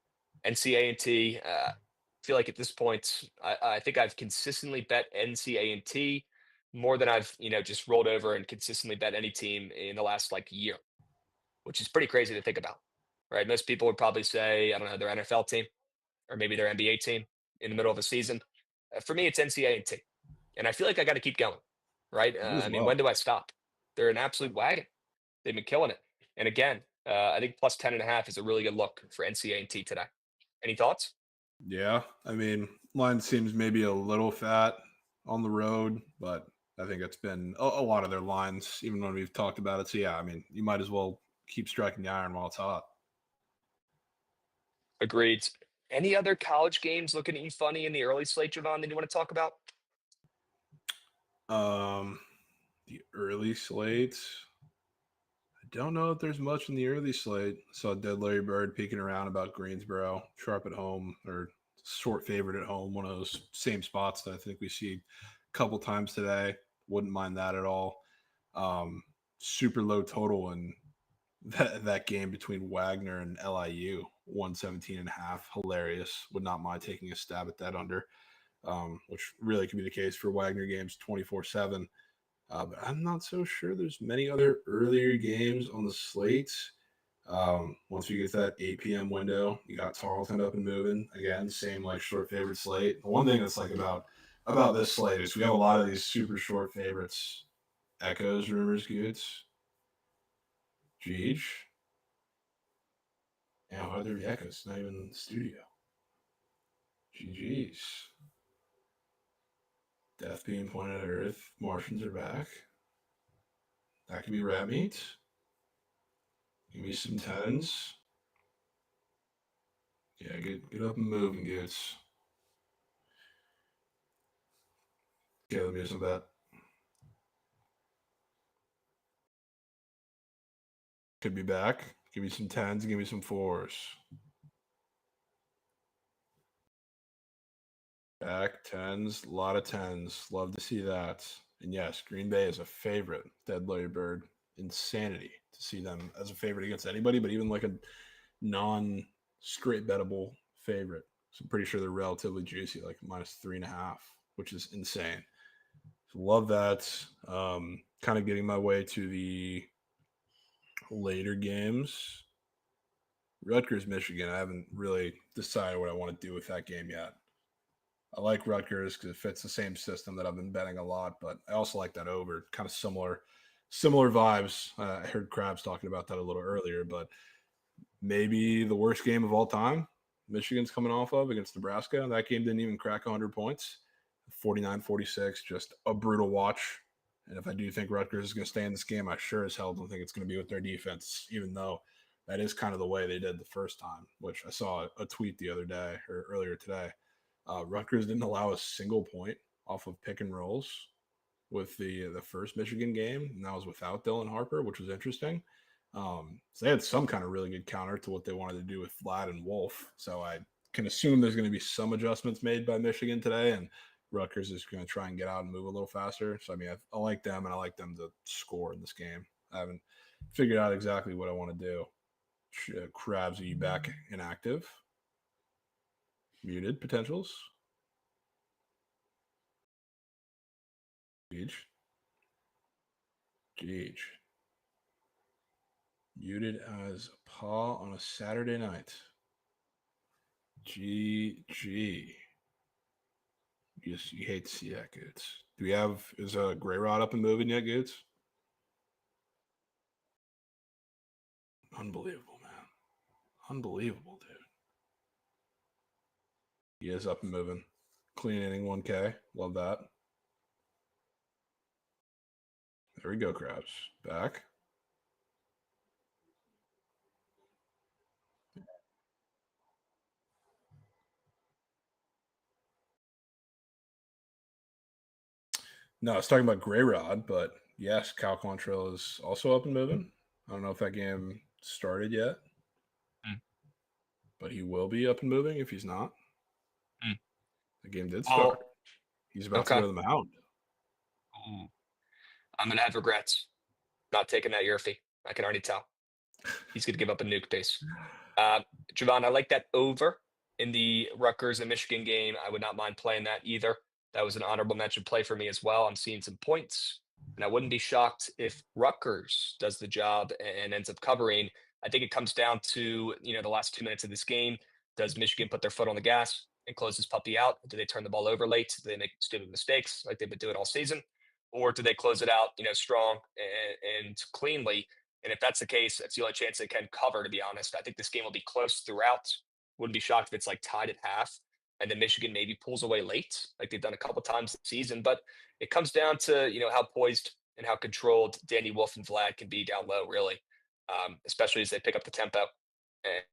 NC A&T, feel like at this point, I think I've consistently bet NC A&T more than I've, just rolled over and consistently bet any team in the last year. which is pretty crazy to think about, right? Most people would probably say, I don't know, their NFL team or maybe their NBA team in the middle of a season. For me, it's NCAA. And I feel like I got to keep going, right? I mean, when do I stop? They're an absolute wagon. They've been killing it. And again, I think plus 10.5 is a really good look for NCAA today. Any thoughts? Yeah, I mean, line seems maybe a little fat on the road, but I think it's been a lot of their lines, even when we've talked about it. So, yeah, I mean, you might as well keep striking the iron while it's hot. Agreed. Any other college games looking at you funny in the early slate, Jovan, that you want to talk about? The early slate. I don't know if there's much in the early slate. Saw Dead Larry Bird peeking around about Greensboro, sharp at home or short favorite at home. One of those same spots that I think we see a couple times today. Wouldn't mind that at all. Super low total in that game between Wagner and LIU, 117.5. Hilarious. Would not mind taking a stab at that under, which really could be the case for Wagner games 24/7. But I'm not so sure there's many other earlier games on the slate. Once we get to that 8 p.m. window, you got Tarleton up and moving. Again, same like short favorite slate. The one thing that's like about this slate is we have a lot of these super short favorites. Echoes, rumors, goods. Jeej. Yeah, why are there echoes? Not even in the studio. GG's. Death being pointed at Earth. Martians are back. That could be rat meat. Give me some tens. Yeah, get up and moving, dudes. Okay, let me do some bet. Could be back. Give me some tens. Give me some fours. Back tens. A lot of tens. Love to see that. And yes, Green Bay is a favorite. Dead Larry Bird. Insanity to see them as a favorite against anybody, but even like a non-straight bettable favorite. So I'm pretty sure they're relatively juicy, like minus 3.5, which is insane. So love that. Kind of getting my way to the later games. Rutgers, Michigan. I haven't really decided what I want to do with that game yet. I like Rutgers because it fits the same system that I've been betting a lot, but I also like that over. Kind of similar vibes. I heard Krabs talking about that a little earlier, but maybe the worst game of all time Michigan's coming off of against Nebraska. That game didn't even crack 100 points. 49-46, just a brutal watch. And if I do think Rutgers is going to stay in this game, I sure as hell don't think it's going to be with their defense, even though that is kind of the way they did the first time, which I saw a tweet the other day or earlier today. Rutgers didn't allow a single point off of pick and rolls with the first Michigan game, and that was without Dylan Harper, which was interesting. So they had some kind of really good counter to what they wanted to do with Vlad and Wolf. So I can assume there's going to be some adjustments made by Michigan today, and Rutgers is going to try and get out and move a little faster. So, I mean, I like them, and I like them to score in this game. I haven't figured out exactly what I want to do. Krabs, are you back inactive? Muted potentials? Jeej. Muted as paw on a Saturday night. GG. You hate to see that, Goods. Do we have, is Gray Rod up and moving yet, Goods? Unbelievable, man. Unbelievable, dude. He is up and moving. Clean inning 1K. Love that. There we go, Krabs. Back. No, I was talking about Gray Rod, but yes, Cal Quantrill is also up and moving. I don't know if that game started yet, but he will be up and moving if he's not. The game did start. He's about to go to the mound. I'm going to have regrets not taking that Yurfie. I can already tell. He's going to give up a nuke base. Jovan, I like that over in the Rutgers and Michigan game. I would not mind playing that either. That was an honorable mention play for me as well. I'm seeing some points. And I wouldn't be shocked if Rutgers does the job and ends up covering. I think it comes down to, the last 2 minutes of this game. Does Michigan put their foot on the gas and close this puppy out? Do they turn the ball over late? Do they make stupid mistakes like they've been doing all season? Or do they close it out, strong and cleanly? And if that's the case, that's the only chance they can cover, to be honest. I think this game will be close throughout. Wouldn't be shocked if it's like tied at half and then Michigan maybe pulls away late, like they've done a couple times this season. But it comes down to, how poised and how controlled Danny Wolf and Vlad can be down low, really, especially as they pick up the tempo. And,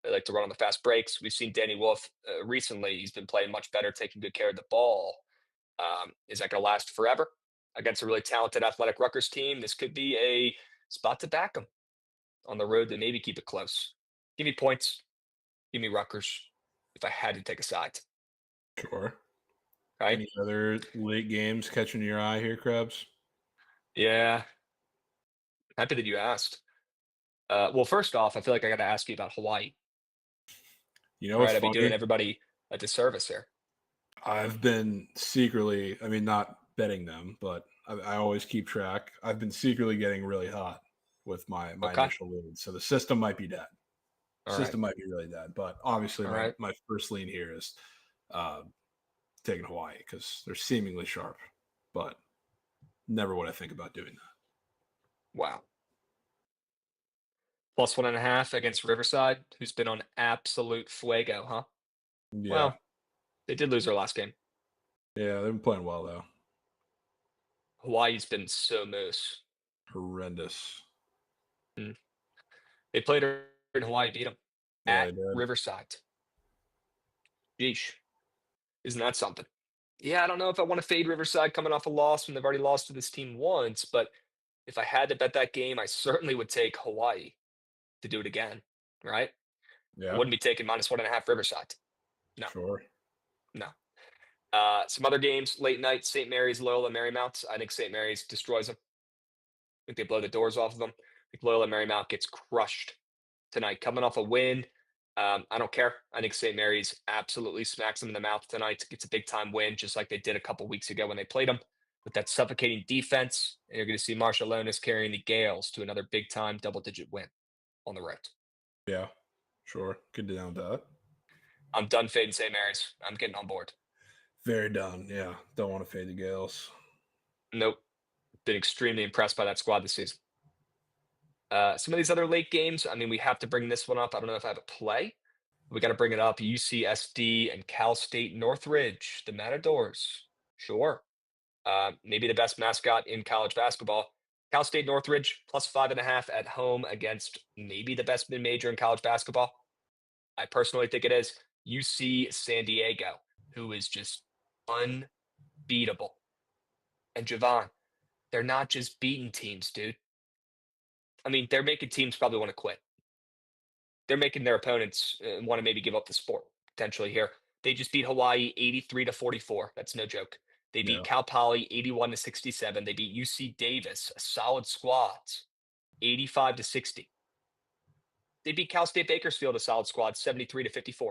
they like to run on the fast breaks. We've seen Danny Wolf recently. He's been playing much better, taking good care of the ball. Is that going to last forever against a really talented athletic Rutgers team? This could be a spot to back them on the road to maybe keep it close. Give me points. Give me Rutgers if I had to take a side. Sure. Right? Any other late games catching your eye here, Krabs? Yeah. Happy that you asked. Well, first off, I feel like I got to ask you about Hawaii. What's I'd be funny? doing everybody a disservice here. I've been secretly, not betting them, but I always keep track. I've been secretly getting really hot with my initial lead. So the system might be dead. System might be really dead. But obviously my first lean here is taking Hawaii because they're seemingly sharp. But never would I think about doing that. Wow. Plus 1.5 against Riverside, who's been on absolute fuego, huh? Yeah. Well, they did lose their last game. Yeah, they've been playing well, though. Hawaii's been so moose. Horrendous. They played her in Hawaii, beat them at Riverside. Yeesh. Isn't that something? Yeah, I don't know if I want to fade Riverside coming off a loss when they've already lost to this team once, but if I had to bet that game, I certainly would take Hawaii to do it again, right? Yeah. I wouldn't be taking minus 1.5 Riverside. No. Sure. No. Some other games, late night, St. Mary's, Loyola, Marymount. I think St. Mary's destroys them. I think they blow the doors off of them. I think Loyola Marymount gets crushed tonight. Coming off a win, I don't care. I think St. Mary's absolutely smacks them in the mouth tonight. Gets a big-time win, just like they did a couple weeks ago when they played them. With that suffocating defense, and you're going to see Marshall Lonis carrying the Gales to another big-time double-digit win on the road. Yeah, sure. Good to know that. I'm done fading St. Mary's. I'm getting on board. Very done. Yeah, don't want to fade the Gales. Nope. Been extremely impressed by that squad this season. Some of these other late games, we have to bring this one up. I don't know if I have a play. We got to bring it up. UCSD and Cal State Northridge, the Matadors. Sure. Maybe the best mascot in college basketball. Cal State Northridge plus 5.5 at home against maybe the best mid-major in college basketball. I personally think it is UC San Diego, who is just unbeatable. And Jovan, they're not just beating teams, dude. They're making teams probably want to quit. They're making their opponents want to maybe give up the sport potentially here. They just beat Hawaii 83-44. That's no joke. They beat Cal Poly 81-67. They beat UC Davis, a solid squad, 85-60. They beat Cal State Bakersfield, a solid squad, 73-54.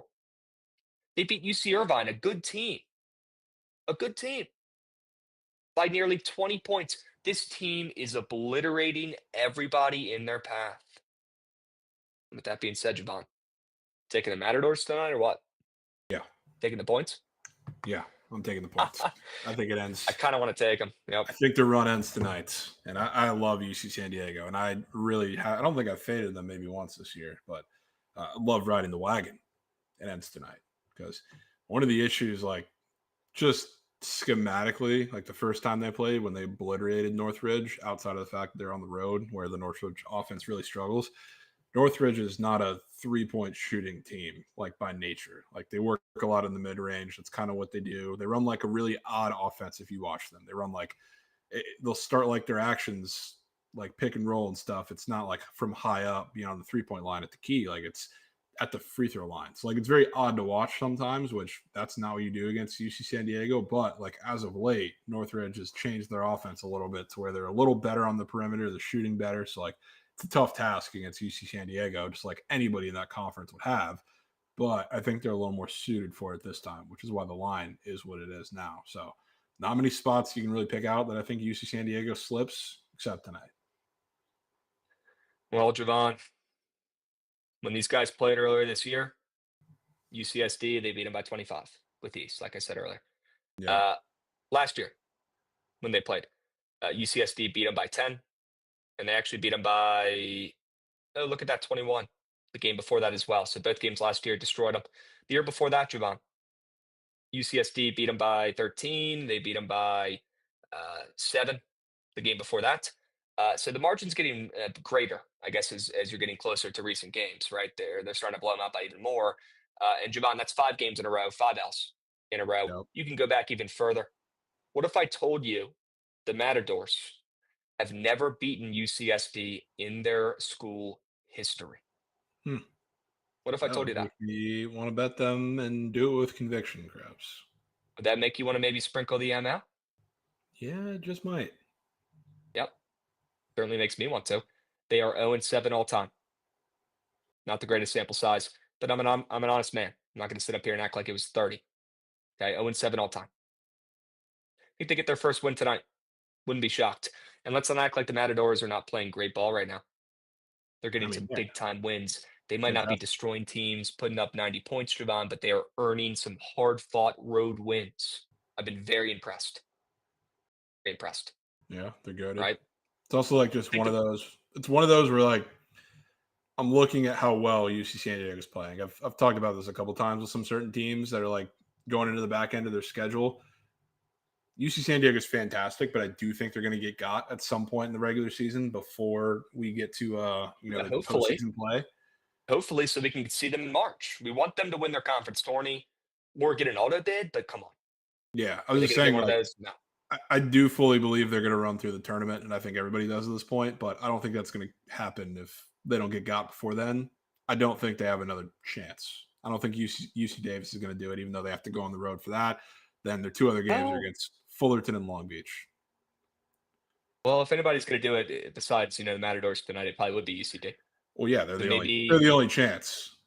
They beat UC Irvine, a good team, by nearly 20 points. This team is obliterating everybody in their path. With that being said, Jovan, taking the Matadors tonight or what? Yeah. Taking the points? Yeah, I'm taking the points. I think it ends. I kind of want to take them. Yep. I think the run ends tonight, and I love UC San Diego, and I don't think I've faded them maybe once this year, but I love riding the wagon. It ends tonight because one of the issues, just schematically, the first time they played when they obliterated Northridge, outside of the fact that they're on the road where the Northridge offense really struggles, Northridge is not a three-point shooting team, by nature. They work a lot in the mid-range. That's kind of what they do. They run a really odd offense if you watch them. They run they'll start their actions pick and roll and stuff. It's not from high up beyond the three-point line at the key. It's at the free throw line. So it's very odd to watch sometimes, which that's not what you do against UC San Diego. But as of late, Northridge has changed their offense a little bit to where they're a little better on the perimeter. They're shooting better. So it's a tough task against UC San Diego, just like anybody in that conference would have. But I think they're a little more suited for it this time, which is why the line is what it is now. So not many spots you can really pick out that I think UC San Diego slips, except tonight. Well, Jovan, when these guys played earlier this year, UCSD, they beat them by 25 with East, like I said earlier. Yeah. Last year, when they played, UCSD beat them by 10, and they actually beat them by, oh, look at that, 21. The game before that as well. So both games last year destroyed them. The year before that, Jovan, UCSD beat them by 13. They beat them by 7 the game before that. So the margin's getting greater, I guess, as you're getting closer to recent games, right? They're starting to blow them out by even more. And Jovan, that's 5 games in a row, 5 L's in a row. Yep. You can go back even further. What if I told you the Matadors have never beaten UCSD in their school history? What if I told you that? You want to bet them and do it with conviction, Krabs. Would that make you want to maybe sprinkle the ML? Yeah, it just might. Yep. Certainly makes me want to. They are 0-7 all time. Not the greatest sample size, but I'm an honest man. I'm not going to sit up here and act like it was 30. Okay, 0-7 all time. I think they get their first win tonight. Wouldn't be shocked. And let's not act like the Matadors are not playing great ball right now. They're getting some big time wins. They might not be destroying teams, putting up 90 points, Jovan, but they are earning some hard fought road wins. I've been very impressed. Very impressed. Yeah, they're good. Right. It's also like just one of those. It's one of those where like I'm looking at how well UC San Diego is playing. I've talked about this a couple times with some certain teams that are like going into the back end of their schedule. UC San Diego is fantastic, but I do think they're going to get got at some point in the regular season before we get to the postseason play. Hopefully, so we can see them in March. We want them to win their conference tourney or get an auto bid, but come on. Yeah, I was just saying, one of those? No. I do fully believe they're going to run through the tournament, and I think everybody does at this point, but I don't think that's going to happen if they don't get got before then. I don't think they have another chance. I don't think UC Davis is going to do it, even though they have to go on the road for that. Then their 2 other games are against Fullerton and Long Beach. Well, if anybody's going to do it besides, the Matadors tonight, it probably would be UCD. Well, yeah, they're the only chance.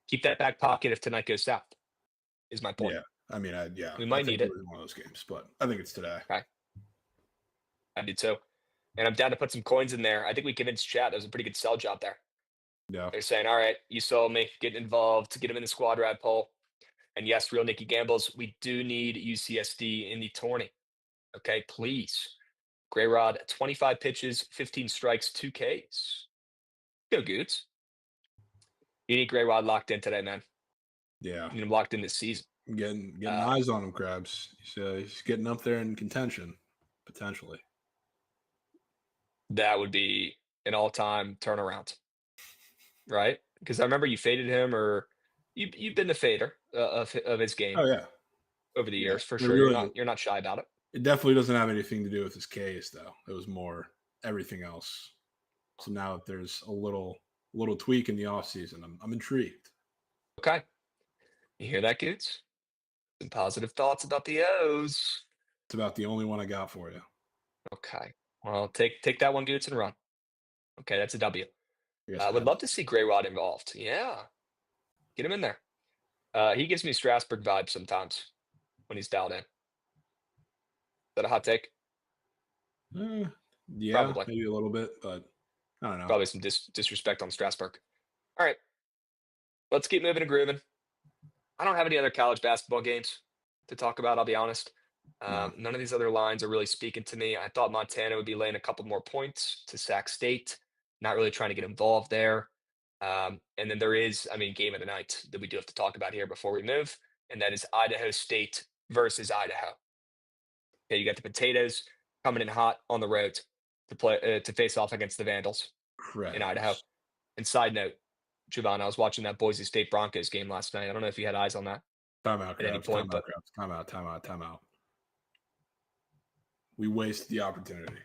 Keep that back pocket if tonight goes south, is my point. Yeah, I mean, we might need it in one of those games, but I think it's today. Okay. I did too. And I'm down to put some coins in there. I think we convinced chat. That was a pretty good sell job there. Yeah. They're saying, all right, you sold me, getting involved to get him in the squad rad poll. And yes, real Nicky Gambles, we do need UCSD in the tourney. Okay, please. Gray Rod, 25 pitches, 15 strikes, 2 Ks. Go Goods. You need Gray Rod locked in today, man. Yeah. You need him locked in this season. Getting eyes on him, Krabs. He's getting up there in contention, potentially. That would be an all-time turnaround, right? Because I remember you faded him, or you've been the fader of his game. Oh yeah, over the years for sure. You're not shy about it. It definitely doesn't have anything to do with his case, though. It was more everything else. So now that there's a little tweak in the off season, I'm intrigued. Okay, you hear that, Goots? Some positive thoughts about the O's. It's about the only one I got for you. Okay. Well, take that one, Goots, and run. Okay, that's a W. I would love to see Gray Rod involved. Yeah. Get him in there. He gives me Strasburg vibes sometimes when he's dialed in. Is that a hot take? Yeah, probably. Maybe a little bit, but I don't know. Probably some disrespect on Strasburg. All right. Let's keep moving and grooving. I don't have any other college basketball games to talk about, I'll be honest. None of these other lines are really speaking to me. I thought Montana would be laying a couple more points to Sac State. Not really trying to get involved there. And then there is, game of the night that we do have to talk about here before we move, and that is Idaho State versus Idaho. Okay, you got the Potatoes coming in hot on the road to play to face off against the Vandals in Idaho. And side note, Jovan, I was watching that Boise State Broncos game last night. I don't know if you had eyes on that. Time out, time out. We wasted the opportunity.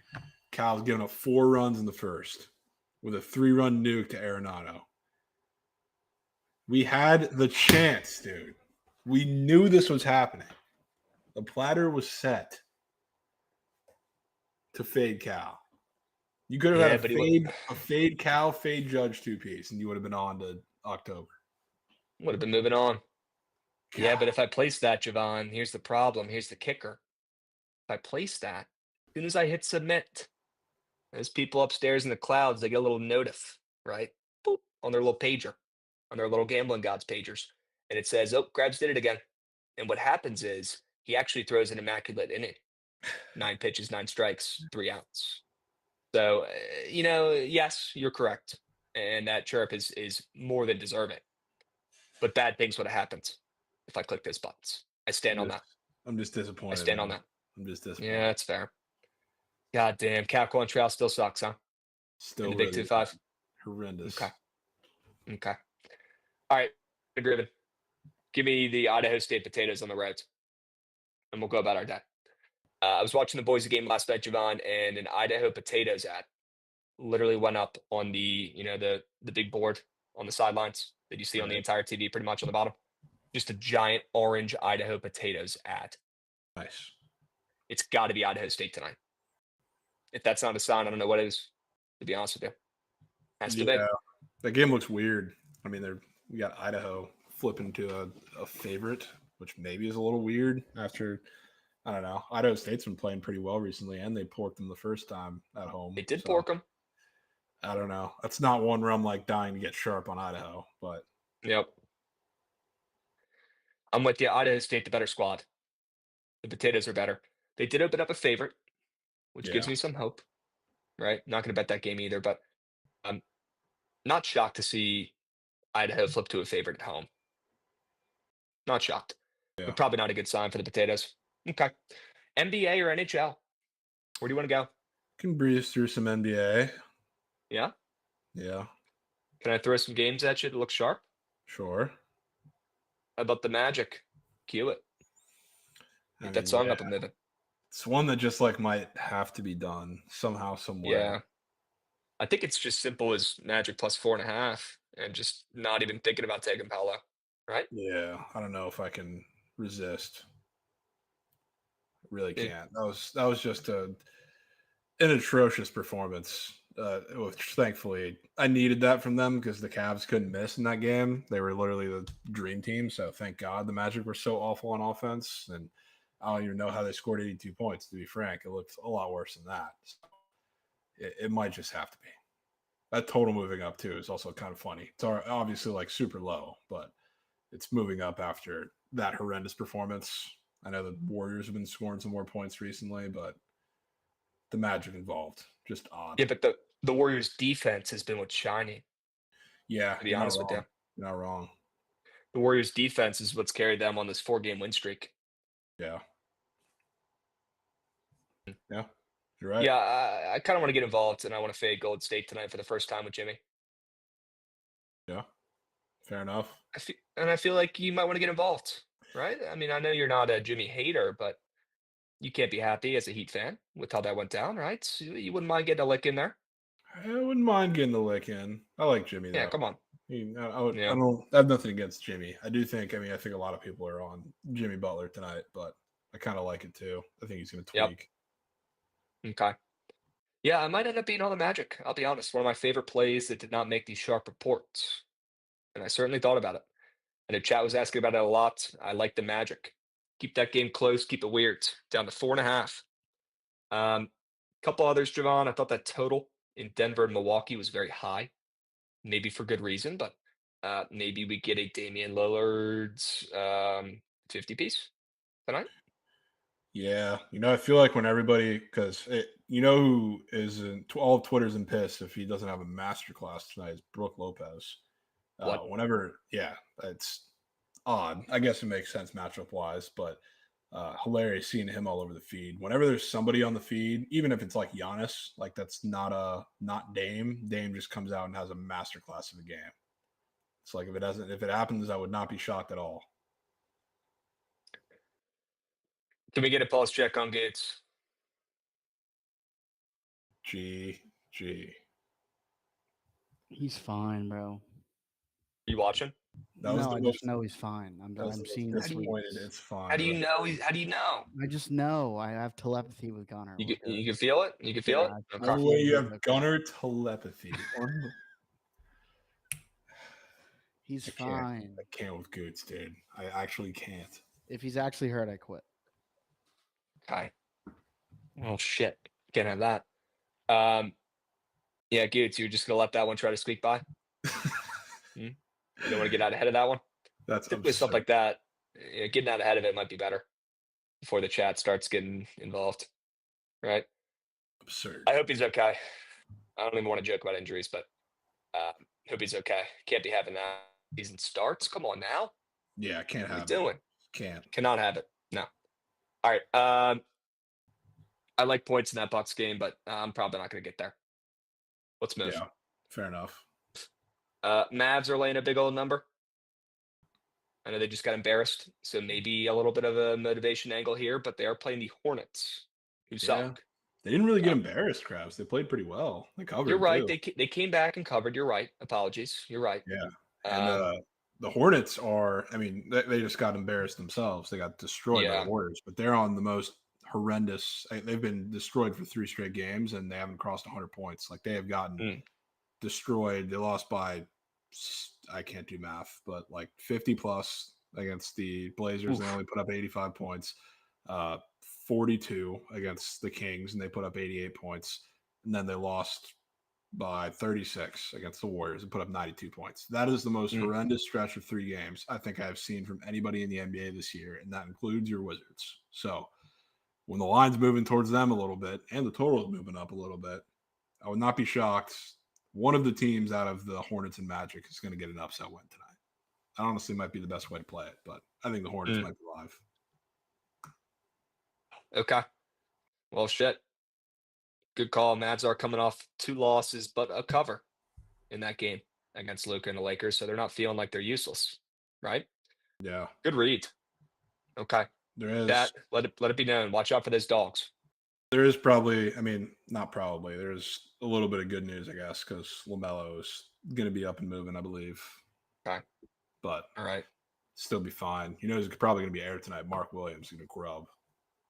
Cal's giving up 4 runs in the first with a 3-run nuke to Arenado. We had the chance, dude. We knew this was happening. The platter was set to fade Cal. You could have had a fade Cal, fade Judge 2-piece, and you would have been on to October. Would have been moving on. God. Yeah, but if I place that, Jovan, here's the problem. Here's the kicker. I place that, as soon as I hit submit, those people upstairs in the clouds, they get a little notif, right? Boop, on their little pager, on their little gambling gods pagers. And it says, oh, Krabs did it again. And what happens is he actually throws an immaculate inning. 9 pitches, 9 strikes, 3 outs. So, yes, you're correct. And that chirp is more than deserving. But bad things would have happened if I click those buttons. I stand on that. I'm just disappointed. I stand on that. I'm just disappointed. Yeah, that's fair. God damn, Capcom Trail still sucks, huh? Still in the Big 2-5. Horrendous. Okay. All right, Driven. Give me the Idaho State potatoes on the roads, and we'll go about our day. I was watching the Boise game last night, Jovan, and an Idaho potatoes ad literally went up on the big board on the sidelines that you see on the entire TV, pretty much on the bottom. Just a giant orange Idaho potatoes ad. Nice. It's got to be Idaho State tonight. If that's not a sign, I don't know what is, to be honest with you. Has to be. That game looks weird. I mean, we got Idaho flipping to a favorite, which maybe is a little weird after, I don't know. Idaho State's been playing pretty well recently, and they porked them the first time at home. They did pork them. I don't know. That's not one where I'm like dying to get sharp on Idaho, but. Yep. I'm with you. Idaho State, the better squad. The potatoes are better. They did open up a favorite, which gives me some hope, right? Not going to bet that game either, but I'm not shocked to see Idaho flip to a favorite at home. Not shocked. Yeah. But probably not a good sign for the potatoes. Okay. NBA or NHL? Where do you want to go? Can breeze through some NBA. Yeah? Yeah. Can I throw some games at you that look sharp? Sure. How about the Magic? Cue it. Get that song up and moving. It's one that just might have to be done somehow, somewhere. Yeah. I think it's just simple as Magic plus 4.5 and just not even thinking about taking Paolo, right? Yeah. I don't know if I can resist. Really can't. That was just an atrocious performance. Which thankfully I needed that from them because the Cavs couldn't miss in that game. They were literally the dream team. So thank God the Magic were so awful on offense. And I don't even know how they scored 82 points, to be frank. It looked a lot worse than that. So it might just have to be. That total moving up too is also kind of funny. It's obviously super low, but it's moving up after that horrendous performance. I know the Warriors have been scoring some more points recently, but the Magic involved, just odd. Yeah, but the Warriors' defense has been what's shining. Yeah, to be honest with you. You're not wrong. The Warriors' defense is what's carried them on this 4-game win streak. Yeah. Yeah, you're right. Yeah, I kind of want to get involved, and I want to fade Golden State tonight for the first time with Jimmy. Yeah, fair enough. I feel like you might want to get involved, right? I mean, I know you're not a Jimmy hater, but you can't be happy as a Heat fan with how that went down, right? So you wouldn't mind getting a lick in there? I wouldn't mind getting the lick in. I like Jimmy, though. Yeah, come on. I have nothing against Jimmy. I think a lot of people are on Jimmy Butler tonight, but I kind of like it too. I think he's going to tweak. Yep. Okay. Yeah, I might end up being on the Magic. I'll be honest. One of my favorite plays that did not make these sharp reports. And I certainly thought about it. And the chat was asking about it a lot. I like the Magic. Keep that game close. Keep it weird. Down to 4.5. Couple others, Jovan. I thought that total in Denver and Milwaukee was very high. Maybe for good reason, but maybe we get a Damian Lillard's 50 piece tonight. Yeah, I feel like when everybody, because who is all of Twitter's in piss if he doesn't have a masterclass tonight is Brooke Lopez. It's odd. I guess it makes sense matchup wise, but hilarious seeing him all over the feed. Whenever there's somebody on the feed, even if it's like Giannis, that's not Dame. Dame just comes out and has a masterclass of a game. It's like if it happens, I would not be shocked at all. Can we get a pulse check on Gates? G. He's fine, bro. You watching? I just know he's fine. I'm seeing this. It's fine. How do you know? How do you know? I just know. I have telepathy with Gunner. You can feel it. You can feel it. No way you have Gunner telepathy. He's fine. I can't with Goots, dude. I actually can't. If he's actually hurt, I quit. Okay. Oh shit, can't have that. Yeah, Goots, you're just gonna let that one try to squeak by. You don't want to get out ahead of that one. That's Typically, stuff absurd. like that, getting out ahead of it might be better before the chat starts getting involved, right? Absurd. I hope he's okay. I don't even want to joke about injuries, but hope he's okay. Can't be having that. Season starts. Come on now. Yeah, can't What are we have doing? it. Can't. Cannot have it. No. All right. I like points in that Bucks game, but I'm probably not going to get there. Let's move. Yeah, fair enough. Mavs are laying a big old number. I know they just got embarrassed, so maybe a little bit of a motivation angle here, but they are playing the Hornets, who suck. They didn't really get embarrassed, Krabs. They played pretty well. They covered. You're right. Too. They came back and covered. You're right. Apologies. You're right. Yeah. And the Hornets are, I mean, they just got embarrassed themselves. They got destroyed by the Warriors, but they're on the most horrendous. They've been destroyed for 3 straight games, and they haven't crossed 100 points. Like, they have gotten destroyed. They lost by, I can't do math, but like 50 plus against the Blazers. They only put up 85 points. 42 against the Kings, and they put up 88 points. And then they lost by 36 against the Warriors and put up 92 points. That is the most horrendous stretch of 3 games I think I've seen from anybody in the NBA this year, and that includes your Wizards. So when the line's moving towards them a little bit and the total is moving up a little bit, I would not be shocked. One of the teams out of the Hornets and Magic is going to get an upset win tonight. That honestly might be the best way to play it, but I think the Hornets might be live. Okay. Well, shit. Good call. Mavs are coming off 2 losses, but a cover in that game against Luka and the Lakers, so they're not feeling like they're useless, right? Yeah. Good read. Okay. There is that. Let it be known. Watch out for those dogs. There is probably, I mean, not probably. There's a little bit of good news, I guess, because LaMelo is going to be up and moving, I believe. Okay. But all right, still be fine. You know, he's probably going to be aired tonight. Mark Williams is going to grub.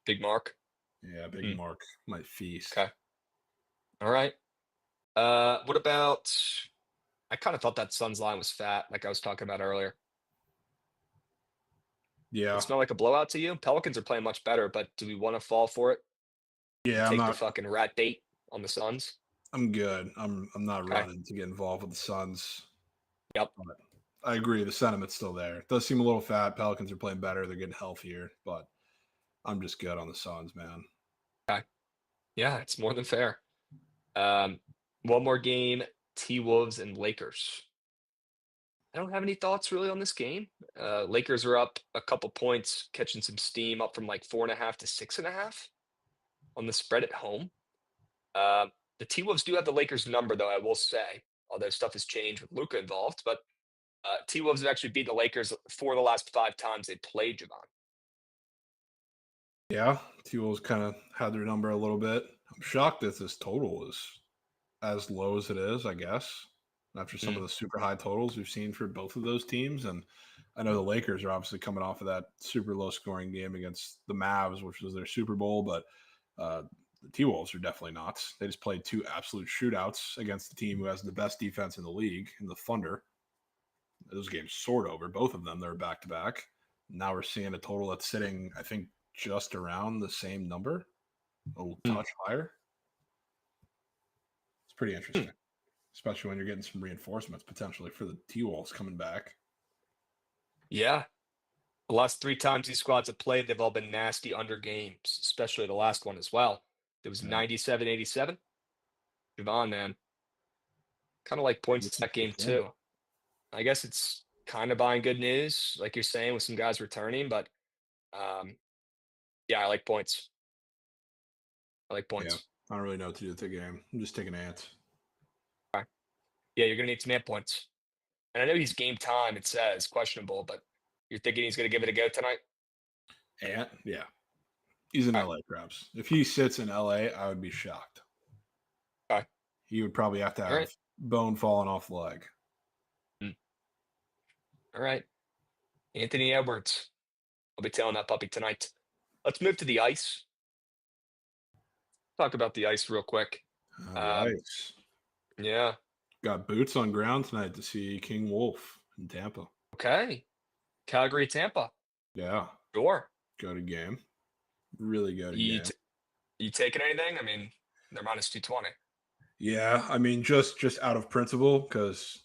Big Mark. Yeah, Big Mark might feast. Okay. All right. What about? I kind of thought that Suns line was fat, like I was talking about earlier. Yeah. It smelled like a blowout to you? Pelicans are playing much better, but do we want to fall for it? Yeah, Take the fucking rat bait on the Suns? I'm good. I'm not running to get involved with the Suns. Yep. But I agree. The sentiment's still there. It does seem a little fat. Pelicans are playing better. They're getting healthier, but I'm just good on the Suns, man. Okay. Yeah, it's more than fair. One more game, T-Wolves and Lakers. I don't have any thoughts really on this game. Lakers are up a couple points, catching some steam, up from like 4.5 to 6.5 on the spread at home. The T-Wolves do have the Lakers number, though, I will say, although stuff has changed with Luka involved. But T-Wolves have actually beat the Lakers 4 of the last 5 times they played Jovan. Yeah, T-Wolves kind of had their number a little bit. I'm shocked that this total is as low as it is, I guess, after some of the super high totals we've seen for both of those teams. And I know the Lakers are obviously coming off of that super low scoring game against the Mavs, which was their Super Bowl, but the T-Wolves are definitely not. They just played 2 absolute shootouts against the team who has the best defense in the league, in the Thunder. Those games soared over, both of them. They're back-to-back. Now we're seeing a total that's sitting, I think, just around the same number, a little touch higher. It's pretty interesting, especially when you're getting some reinforcements potentially for the T-Wolves coming back. Yeah. The last 3 times these squads have played, they've all been nasty under games, especially the last one as well. It was 97-87. Jovan, man. Kind of like points to that game, too. I guess it's kind of buying good news, like you're saying, with some guys returning, but yeah, I like points. I like points. Yeah, I don't really know what to do with the game. I'm just taking ants. Okay. Yeah, you're going to need some ant points. And I know he's game time, it says, questionable, but you're thinking he's going to give it a go tonight? Ant? Yeah. He's in LA, Krabs. If he sits in LA, I would be shocked. Okay. He would probably have to have bone falling off the leg. All right. Anthony Edwards. I'll be telling that puppy tonight. Let's move to the ice. Talk about the ice real quick. Ice. Yeah. Got boots on ground tonight to see King Wolf in Tampa. Okay. Calgary, Tampa. Yeah. Sure. Go to game. Really go to game. You taking anything? I mean, they're minus 220. Yeah, I mean, just out of principle, because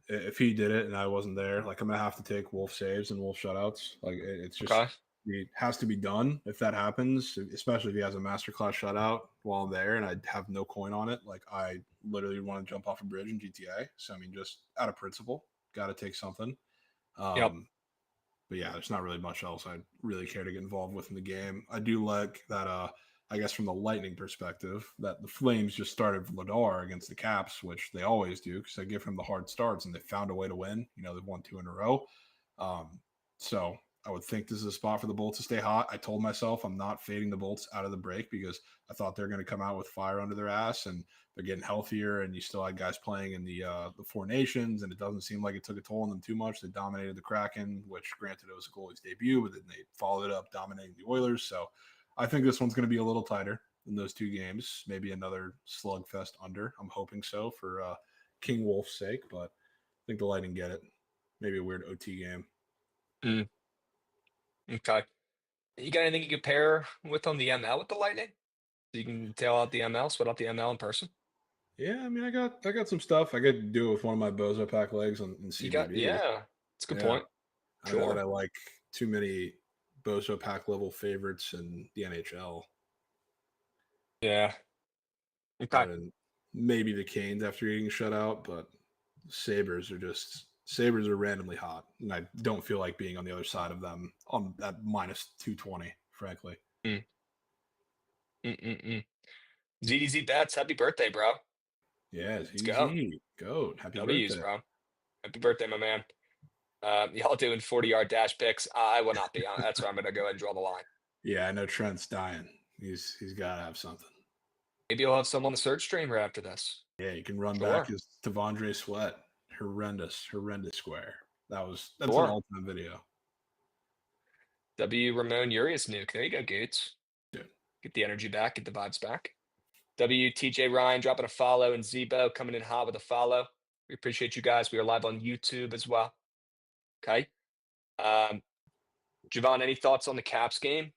if he did it and I wasn't there, like I'm gonna have to take Wolf saves and Wolf shutouts. Like it's just Okay. it has to be done if that happens, especially if he has a masterclass shutout while I'm there and I have no coin on it. Like I literally want to jump off a bridge in GTA. So I mean, just out of principle, got to take something. Yep. But yeah, there's not really much else I really care to get involved with in the game. I do like that. I guess from the Lightning perspective, that the Flames just started Vladar against the Caps, which they always do because they give him the hard starts and they found a way to win. You know, they've won 2 in a row. So I would think this is a spot for the Bolts to stay hot. I told myself I'm not fading the Bolts out of the break because I thought they're going to come out with fire under their ass and they're getting healthier. And you still had guys playing in the Four Nations, and it doesn't seem like it took a toll on them too much. They dominated the Kraken, which granted it was a goalie's debut, but then they followed it up dominating the Oilers. So I think this one's going to be a little tighter than those 2 games. Maybe another slugfest under. I'm hoping so for King Wolf's sake, but I think the Lightning get it. Maybe a weird OT game. Okay. You got anything you can pair with on the ML with the Lightning? So you can tail out the ML, sweat out the ML in person? Yeah, I mean, I got some stuff. I could do it with one of my Bozo Pack legs in CBB. Yeah, it's a good point. I know that I like too many Bozo Pack level favorites in the NHL. Yeah. Okay. And maybe the Canes after getting shut out, but Sabres are randomly hot, and I don't feel like being on the other side of them on that minus 220, frankly. ZDZ Bats, happy birthday, bro. Yeah, Let's go. Goat. Happy W's, birthday. bro. Happy birthday, my man. Y'all doing 40-yard dash picks? I will not be on. That's where I'm going to go ahead and draw the line. Yeah, I know Trent's dying. He's got to have something. Maybe you'll have some on the search stream right after this. Yeah, you can run back his Tavondre Sweat. Horrendous square. That's an all-time video. W. Ramon Urias nuke. There you go, Gates. Yeah. Get the energy back. Get the vibes back. W. TJ Ryan dropping a follow, and Zebo coming in hot with a follow. We appreciate you guys. We are live on YouTube as well. Okay. Jovan, any thoughts on the Caps game?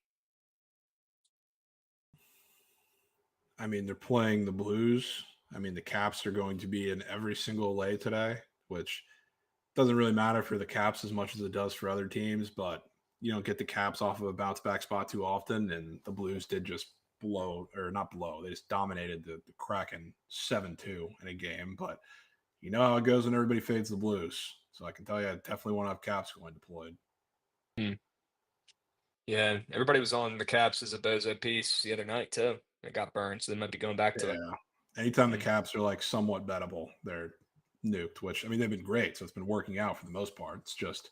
I mean, they're playing the Blues. I mean, the Caps are going to be in every single lay today, which doesn't really matter for the Caps as much as it does for other teams, but you don't get the Caps off of a bounce back spot too often, and the Blues did just they just dominated the Kraken 7-2 in a game, but you know how it goes when everybody fades the Blues. So I can tell you I definitely want to have Caps going deployed. Yeah, everybody was on the Caps as a Bozo piece the other night too. It got burned, so they might be going back to it. Anytime the Caps are like somewhat bettable, they're nuked, which I mean they've been great, so it's been working out for the most part. It's just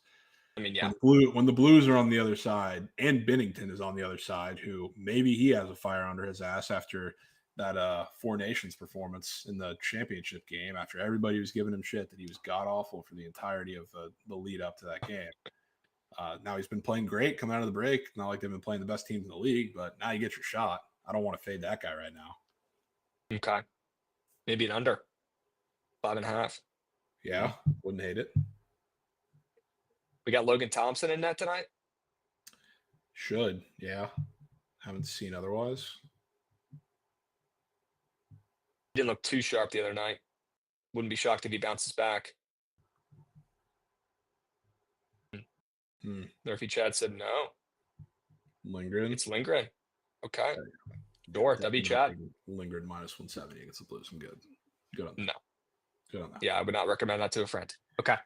when the Blues are on the other side and Binnington is on the other side, who maybe he has a fire under his ass after that Four Nations performance in the championship game, after everybody was giving him shit that he was god awful for the entirety of the lead up to that game. Now he's been playing great coming out of the break. Not like they've been playing the best teams in the league, but now you get your shot. I don't want to fade that guy right now. Okay. Maybe an under. 5.5. Yeah, wouldn't hate it. We got Logan Thompson in net tonight? Should, yeah. Haven't seen otherwise. Didn't look too sharp the other night. Wouldn't be shocked if he bounces back. Murphy Chad said no. Lindgren? It's Lindgren. Okay. Door, W Chad. Lindgren minus 170 against the Blues. I'm good. Good on that. No. Good on that. Yeah, I would not recommend that to a friend. Okay.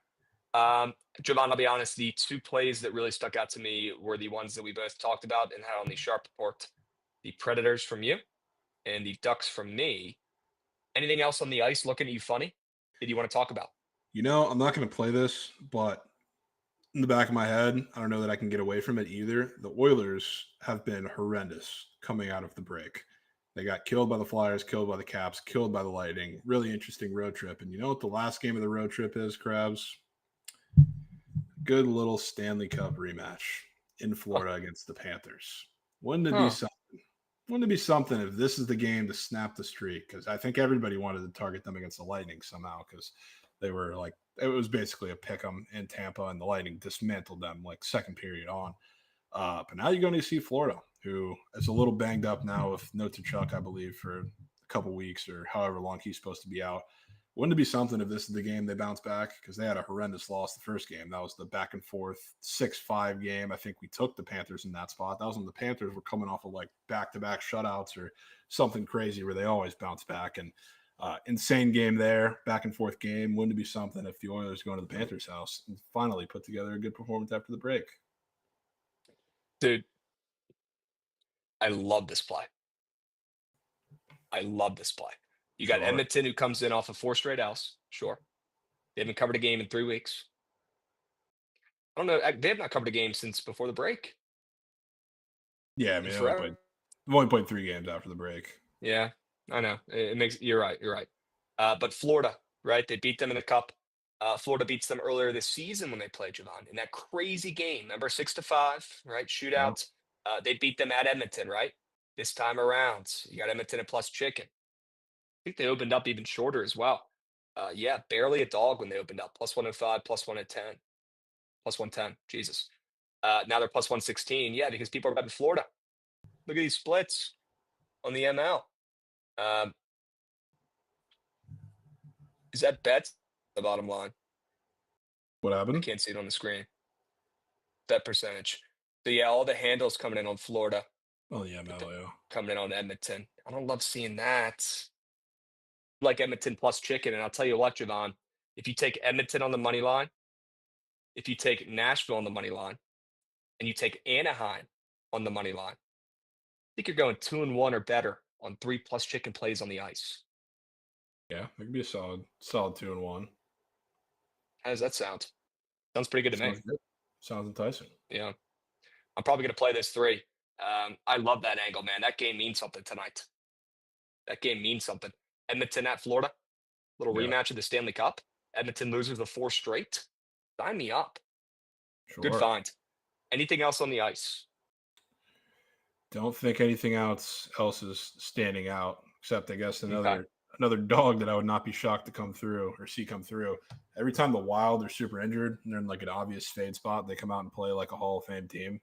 Jovan, I'll be honest, the 2 plays that really stuck out to me were the ones that we both talked about and had on the Sharp report. The Predators from you and the Ducks from me. Anything else on the ice looking at you funny that you want to talk about? You know, I'm not going to play this, but in the back of my head, I don't know that I can get away from it either. The Oilers have been horrendous coming out of the break. They got killed by the Flyers, killed by the Caps, killed by the Lightning. Really interesting road trip. And you know what the last game of the road trip is, Krabs? Good little Stanley Cup rematch in Florida against the Panthers. Wouldn't it be something? Wouldn't it be something if this is the game to snap the streak? Because I think everybody wanted to target them against the Lightning somehow because they were like, it was basically a pick 'em in Tampa, and the Lightning dismantled them like second period on. But now you're going to see Florida, who is a little banged up now with no Tkachuk, I believe, for a couple weeks or however long he's supposed to be out. Wouldn't it be something if this is the game they bounce back? Because they had a horrendous loss the first game. That was the back and forth 6-5 game. I think we took the Panthers in that spot. That was when the Panthers were coming off of like back-to-back shutouts or something crazy where they always bounce back. And insane game there, back and forth game. Wouldn't it be something if the Oilers go into the Panthers' house and finally put together a good performance after the break? Dude, I love this play. You got Edmonton, who comes in off of 4 straight L's. Sure. They haven't covered a game in 3 weeks. I don't know. They have not covered a game since before the break. Yeah, I mean, they've only played 3 games after the break. Yeah, I know. You're right. But Florida, right? They beat them in the Cup. Florida beats them earlier this season when they played Jovan in that crazy game. Remember, 6-5, right? Shootout. Yeah. They beat them at Edmonton, right? This time around, you got Edmonton at plus chicken. I think they opened up even shorter as well. Yeah, barely a dog when they opened up. Plus 105, plus 110, plus 110. Jesus. Now they're plus 116. Yeah, because people are betting Florida. Look at these splits on the ML. Is that bets the bottom line? What happened? I can't see it on the screen. Bet percentage. So yeah, all the handles coming in on Florida. Oh yeah, ML, yeah. Coming in on Edmonton. I don't love seeing that. Like Edmonton plus chicken, and I'll tell you what, Jovan, if you take Edmonton on the money line, if you take Nashville on the money line, and you take Anaheim on the money line, I think you're going 2-1 or better on 3 plus chicken plays on the ice. Yeah, it could be a solid 2-1. How does that sound? Sounds pretty good to me. Good. Sounds enticing. Yeah. I'm probably going to play this 3. I love that angle, man. That game means something tonight. Edmonton at Florida. Little rematch of the Stanley Cup. Edmonton loses the 4 straight. Sign me up. Sure. Good find. Anything else on the ice? Don't think anything else is standing out, except I guess another dog that I would not be shocked to come through. Every time the Wild are super injured and they're in like an obvious fade spot, they come out and play like a Hall of Fame team,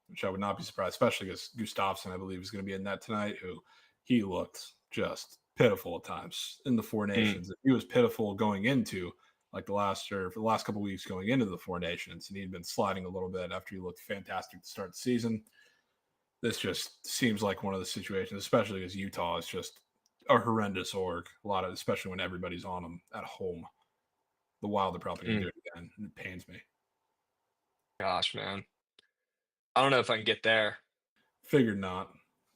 which I would not be surprised, especially because Gustafsson, I believe, is going to be in net tonight, who he looked just pitiful at times in the Four Nations. He was pitiful going into like for the last couple of weeks going into the Four Nations, and he'd been sliding a little bit after he looked fantastic to start the season. This just seems like one of the situations, especially because Utah is just a horrendous org. Especially when everybody's on them at home. The Wild are probably going to do it again, and it pains me. Gosh, man. I don't know if I can get there. Figured not,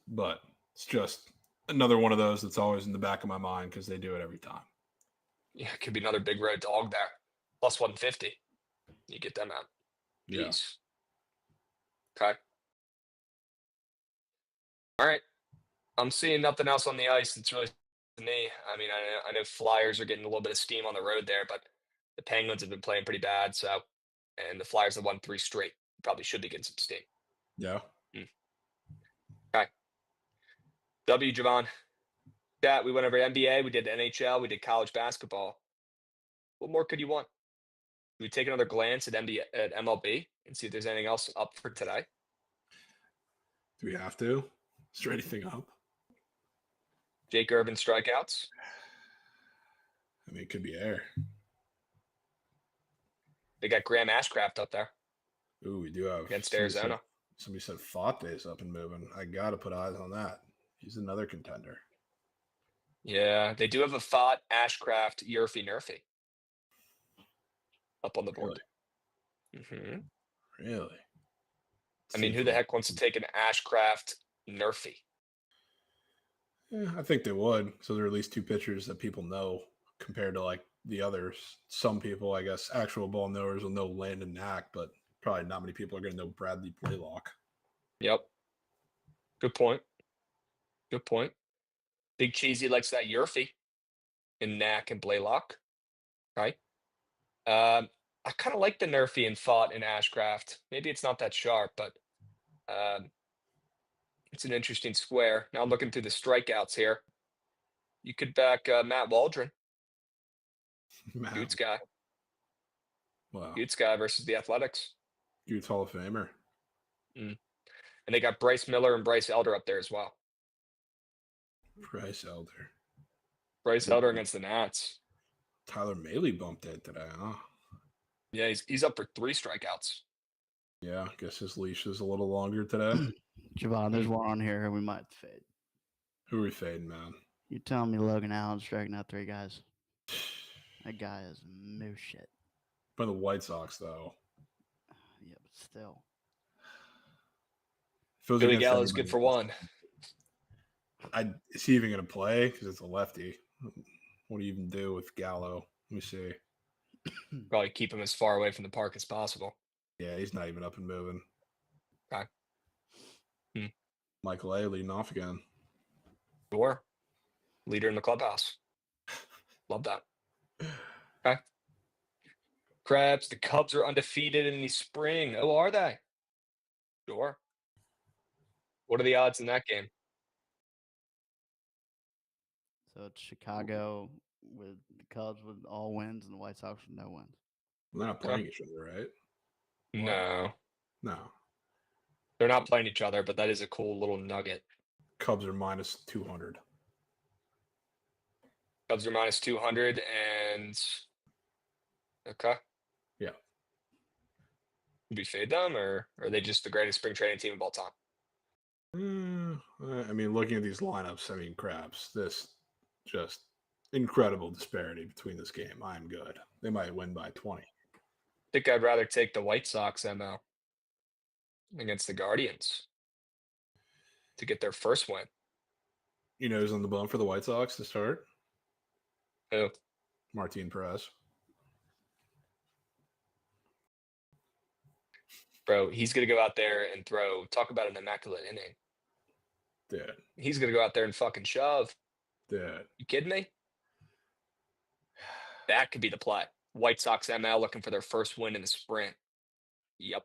but it's just another one of those that's always in the back of my mind because they do it every time. Yeah, it could be another big red dog there. Plus 150. You get them out. Jeez. Yeah. Okay. All right. I'm seeing nothing else on the ice that's really to me. I mean, I know Flyers are getting a little bit of steam on the road there, but the Penguins have been playing pretty bad. And the Flyers have won 3 straight. Probably should be getting some steam. Yeah. Okay. W, Jovan. Yeah, we went over NBA, we did NHL, we did college basketball. What more could you want? Should we take another glance at MLB and see if there's anything else up for today? Do we have to? Is there anything up? Jake Irvin strikeouts? I mean, it could be air. They got Graham Ashcraft up there. Ooh, we do have. Against Arizona. Somebody said Fatte's up and moving. I got to put eyes on that. He's another contender. Yeah, they do have a Fott, Ashcraft, Yurfie, Nerfy up on the board. Really? I mean, who the heck wants to take an Ashcraft, Nerfy? Yeah, I think they would. So there are at least 2 pitchers that people know compared to like the others. Some people, I guess, actual ball knowers will know Landon Knack, but probably not many people are going to know Bradley Blaylock. Yep. Good point. Big Cheesy likes that Yurfie in Knack and Blaylock. Right? I kind of like the Nerfy and Fott and Ashcraft. Maybe it's not that sharp, but it's an interesting square. Now I'm looking through the strikeouts here. You could back Matt Waldron. Utes guy. Wow. Utes guy versus the Athletics. Utes Hall of Famer. And they got Bryce Miller and Bryce Elder up there as well. Bryce Elder. Bryce Elder against the Nats. Tyler Mahle bumped it today, huh? Yeah, he's up for 3 strikeouts. Yeah, I guess his leash is a little longer today. Javon, there's one on here we might fade. Who are we fading, man? You telling me Logan Allen's striking out 3 guys? That guy is no shit. By the White Sox, though. Yeah, but still. Billy Gallo's good for 1. Is he even going to play? Because it's a lefty. What do you even do with Gallo? Let me see. Probably keep him as far away from the park as possible. Yeah, he's not even up and moving. Okay. Michael A. leading off again. Sure. Leader in the clubhouse. Love that. Okay. Krabs, the Cubs are undefeated in the spring. Oh, are they? Sure. What are the odds in that game? So it's Chicago with the Cubs with all wins and the White Sox with no wins. They're not playing each other, right? No. No. They're not playing each other, but that is a cool little nugget. Cubs are minus 200. Cubs are minus 200 and... Okay. Yeah. Would we fade them, or are they just the greatest spring training team of all time? I mean, looking at these lineups, I mean, Krabs, this just incredible disparity between this game. I'm good. They might win by 20. I think I'd rather take the White Sox ML against the Guardians to get their first win. You know who's on the bump for the White Sox to start? Who? Martin Perez. Bro, he's going to go out there and throw. Talk about an immaculate inning. Dude. He's going to go out there and fucking shove. Dude. You kidding me? That could be the play. White Sox ML looking for their first win in the sprint. Yep.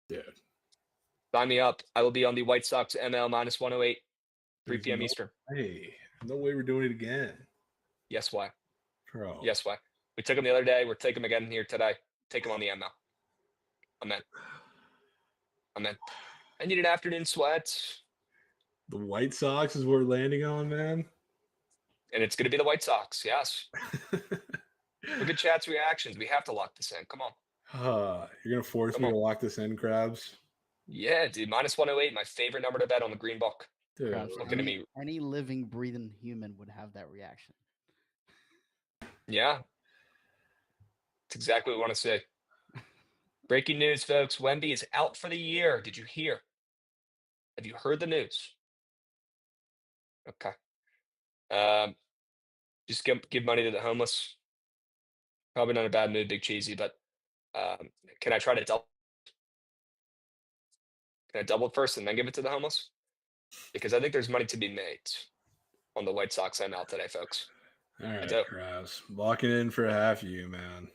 Dude. Sign me up. I will be on the White Sox ML minus 108, 3 There's p.m. no Eastern. Hey, no way we're doing it again. Yes, why? Bro. Yes, why? We took him the other day. We're taking him again here today. Take him on the ML. I'm in. I need an afternoon sweat. The White Sox is what we're landing on, man. And it's going to be the White Sox, yes. Look at chat's reactions. We have to lock this in. Come on. You're going to force me to lock this in, Krabs? Yeah, dude. Minus 108, my favorite number to bet on the green book. Dude. Krabs, any living, breathing human would have that reaction. Yeah. It's exactly what we want to see. Breaking news, folks. Wemby is out for the year. Did you hear? Have you heard the news? Okay. Just give money to the homeless. Probably not a bad move, Big Cheesy, but can I try to double? Can I double it first and then give it to the homeless? Because I think there's money to be made on the White Sox ML today, folks. All right, Krabs. Locking in for half you, man.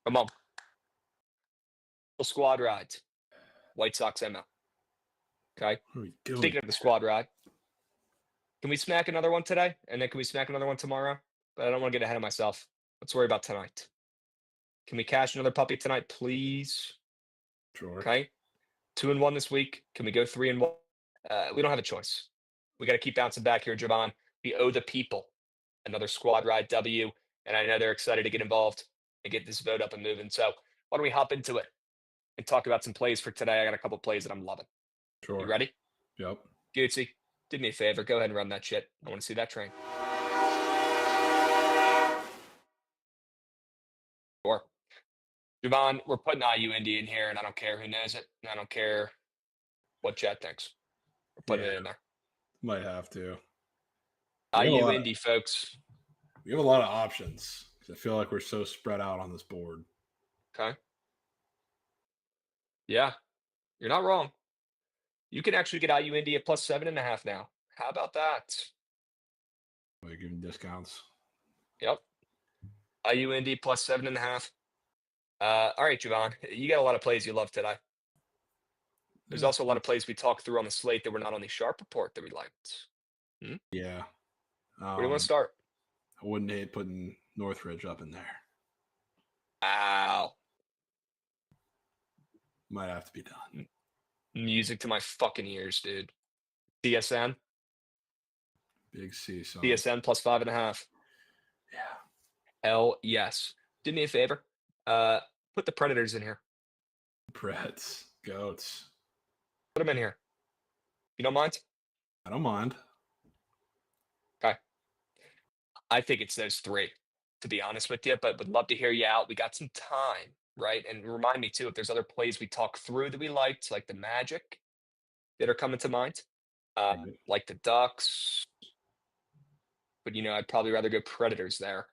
Come on. Squad ride. White Sox ML. Okay. Speaking of the squad ride, can we smack another one today? And then can we smack another one tomorrow? But I don't want to get ahead of myself. Let's worry about tonight. Can we cash another puppy tonight, please? Sure. Okay. 2-1 this week. Can we go 3-1? We don't have a choice. We got to keep bouncing back here, Jovan. We owe the people another squad ride W. And I know they're excited to get involved and get this vote up and moving. So why don't we hop into it and talk about some plays for today? I got a couple plays that I'm loving. Sure. You ready? Yep. Gucci, do me a favor. Go ahead and run that shit. I want to see that train. Sure. Jovan, we're putting IU Indy in here, and I don't care who knows it. And I don't care what chat thinks. We're putting it in there. Might have to. IU Indy, folks. We have a lot of options. I feel like we're so spread out on this board. Okay. Yeah. You're not wrong. You can actually get IU Indy at plus 7.5 now. How about that? We're giving discounts. Yep. IU Indy plus 7.5. All right, Jovan. You got a lot of plays you love today. There's also a lot of plays we talked through on the slate that were not on the Sharp report that we liked. Yeah. Where do you want to start? I wouldn't hate putting Northridge up in there. Wow. Might have to be done. Music to my fucking ears, dude. CSN. Big C song. CSN plus 5.5. Yeah. Hell yes. Do me a favor. Put the Predators in here. Preds. Goats. Put them in here. You don't mind? I don't mind. Okay. I think it's those three, to be honest with you, but would love to hear you out. We got some time, right? And remind me too if there's other plays we talked through that we liked, like the Magic that are coming to mind, like the Ducks. But I'd probably rather go Predators there.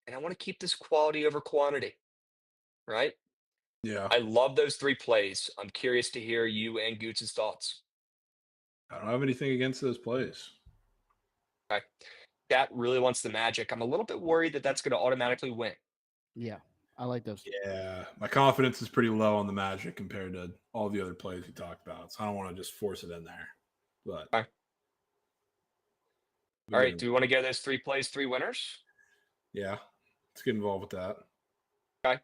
And I want to keep this quality over quantity, right? Yeah. I love those three plays. I'm curious to hear you and Gooch's thoughts. I don't have anything against those plays. Okay. Cat really wants the Magic. I'm a little bit worried that that's going to automatically win. Yeah, I like those. Yeah, my confidence is pretty low on the Magic compared to all the other plays we talked about. So I don't want to just force it in there. But okay. All right. Do we want to get those three plays, three winners? Yeah, let's get involved with that. Okay.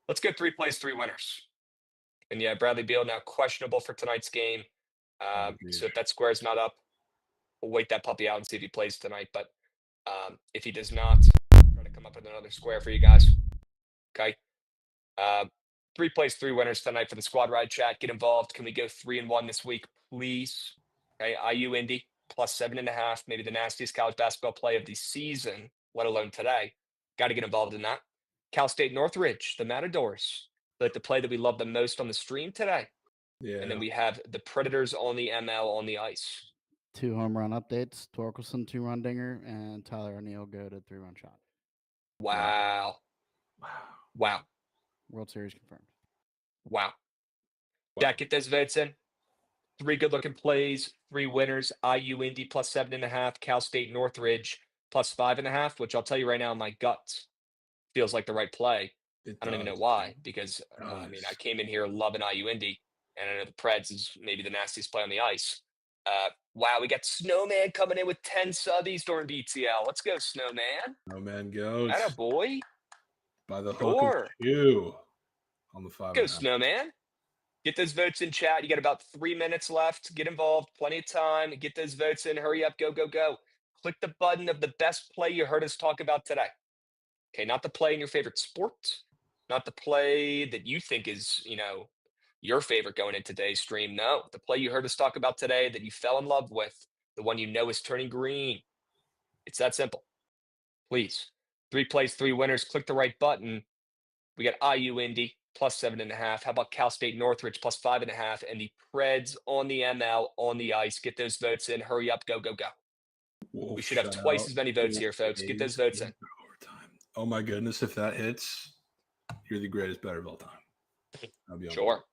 Let's get three plays, three winners. And yeah, Bradley Beal now questionable for tonight's game. So if that square is not up, we'll wait that puppy out and see if he plays tonight. But if he does not, I'll try to come up with another square for you guys. Okay. Three plays, three winners tonight for the squad ride chat. Get involved. Can we go 3-1 this week, please? Okay. IU Indy plus 7.5. Maybe the nastiest college basketball play of the season, let alone today. Got to get involved in that. Cal State Northridge, the Matadors, like the play that we love the most on the stream today. Yeah. And then we have the Predators on the ML on the ice. 2 home run updates. Torkelson 2-run dinger, and Tyler O'Neill go to 3-run shot. Wow. World Series confirmed. Wow. Jack, get those votes in. 3 good-looking plays, 3 winners. IU Indy plus 7.5. Cal State Northridge plus 5.5, which I'll tell you right now, my gut feels like the right play. I don't even know why, because I came in here loving IU Indy, and I know the Preds is maybe the nastiest play on the ice. Wow, we got Snowman coming in with 10 subbies during BTL. Let's go, Snowman. Snowman goes. Atta boy. By the hook of 2 on the 5.5. Go, Snowman. Get those votes in chat. You got about 3 minutes left. Get involved. Plenty of time. Get those votes in. Hurry up. Go, go, go. Click the button of the best play you heard us talk about today. Okay, not the play in your favorite sport. Not the play that you think is, your favorite going into today's stream. No, the play you heard us talk about today that you fell in love with, the one is turning green. It's that simple. Please. 3 plays, 3 winners. Click the right button. We got IU Indy plus 7.5. How about Cal State Northridge plus 5.5? And the Preds on the ML on the ice. Get those votes in. Hurry up. Go, go, go. We should have twice as many votes here, folks. Get those votes in. Oh my goodness, if that hits, you're the greatest better of all time. I'll be sure.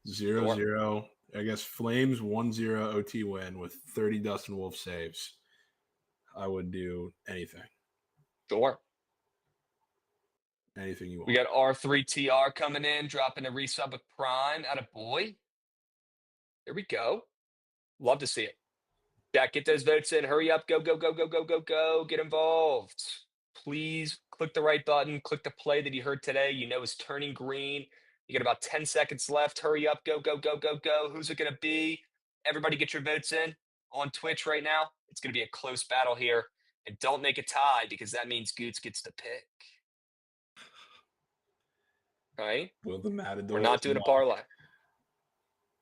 0-0. I guess Flames 1-0 OT win with 30 Dustin Wolf saves. I would do anything. Sure. Anything you want. We got R3TR coming in, dropping a resub with Prime. Atta boy. There we go. Love to see it. Jack, get those votes in. Hurry up. Go, go, go, go, go, go, go. Get involved. Please click the right button. Click the play that you heard today. Is turning green. You got about 10 seconds left. Hurry up. Go, go, go, go, go. Who's it going to be? Everybody get your votes in on Twitch right now. It's going to be a close battle here. And don't make a tie because that means Goots gets to pick. Right? Will the Matadors? We're not doing a parlay.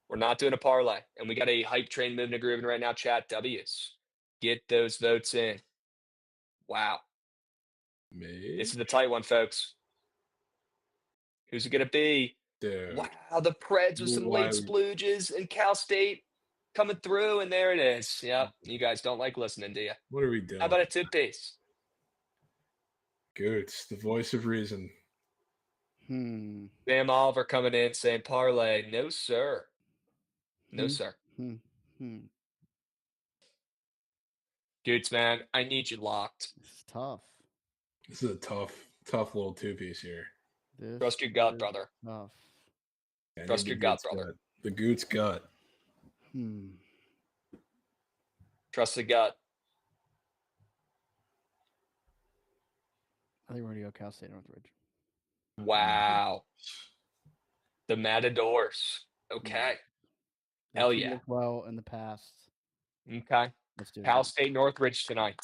We're not doing a parlay. And we got a hype train moving and grooving right now, chat. W's. Get those votes in. Wow. This is the tight one, folks. Who's it going to be? Dude. Wow, the Preds with some late splooges and Cal State coming through, and there it is. Yep, you guys don't like listening, do you? What are we doing? How about a 2-piece? Goots, the voice of reason. Sam Oliver coming in saying parlay. No, sir. No, sir. Goots, man, I need you locked. It's tough. This is a tough little 2-piece here. Trust your gut, brother. Tough. Trust your gut, brother. The Goots gut. Trust the gut. I think we're going to go Cal State Northridge. Wow. The Matadors. Okay. Hell yeah. Well in the past. Okay. Let's do it. Cal State Northridge tonight.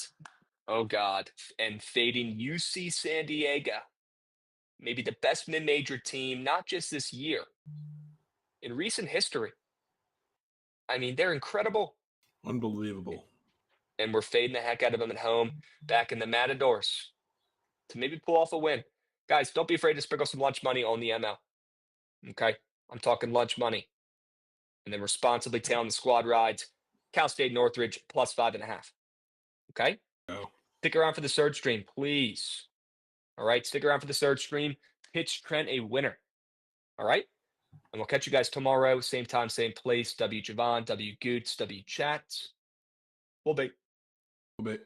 Oh, God. And fading UC San Diego. Maybe the best mid-major team, not just this year, in recent history. I mean, they're incredible. Unbelievable. And we're fading the heck out of them at home, back in the Matadors, to maybe pull off a win. Guys, don't be afraid to sprinkle some lunch money on the ML. Okay? I'm talking lunch money. And then responsibly tailing the squad rides. Cal State Northridge plus 5.5. Okay? Oh. Stick around for the third stream, please. All right? Stick around for the third stream. Pitch Trent a winner. All right? And we'll catch you guys tomorrow. Same time, same place. W Jovan, W Goots, W Chat. We'll be.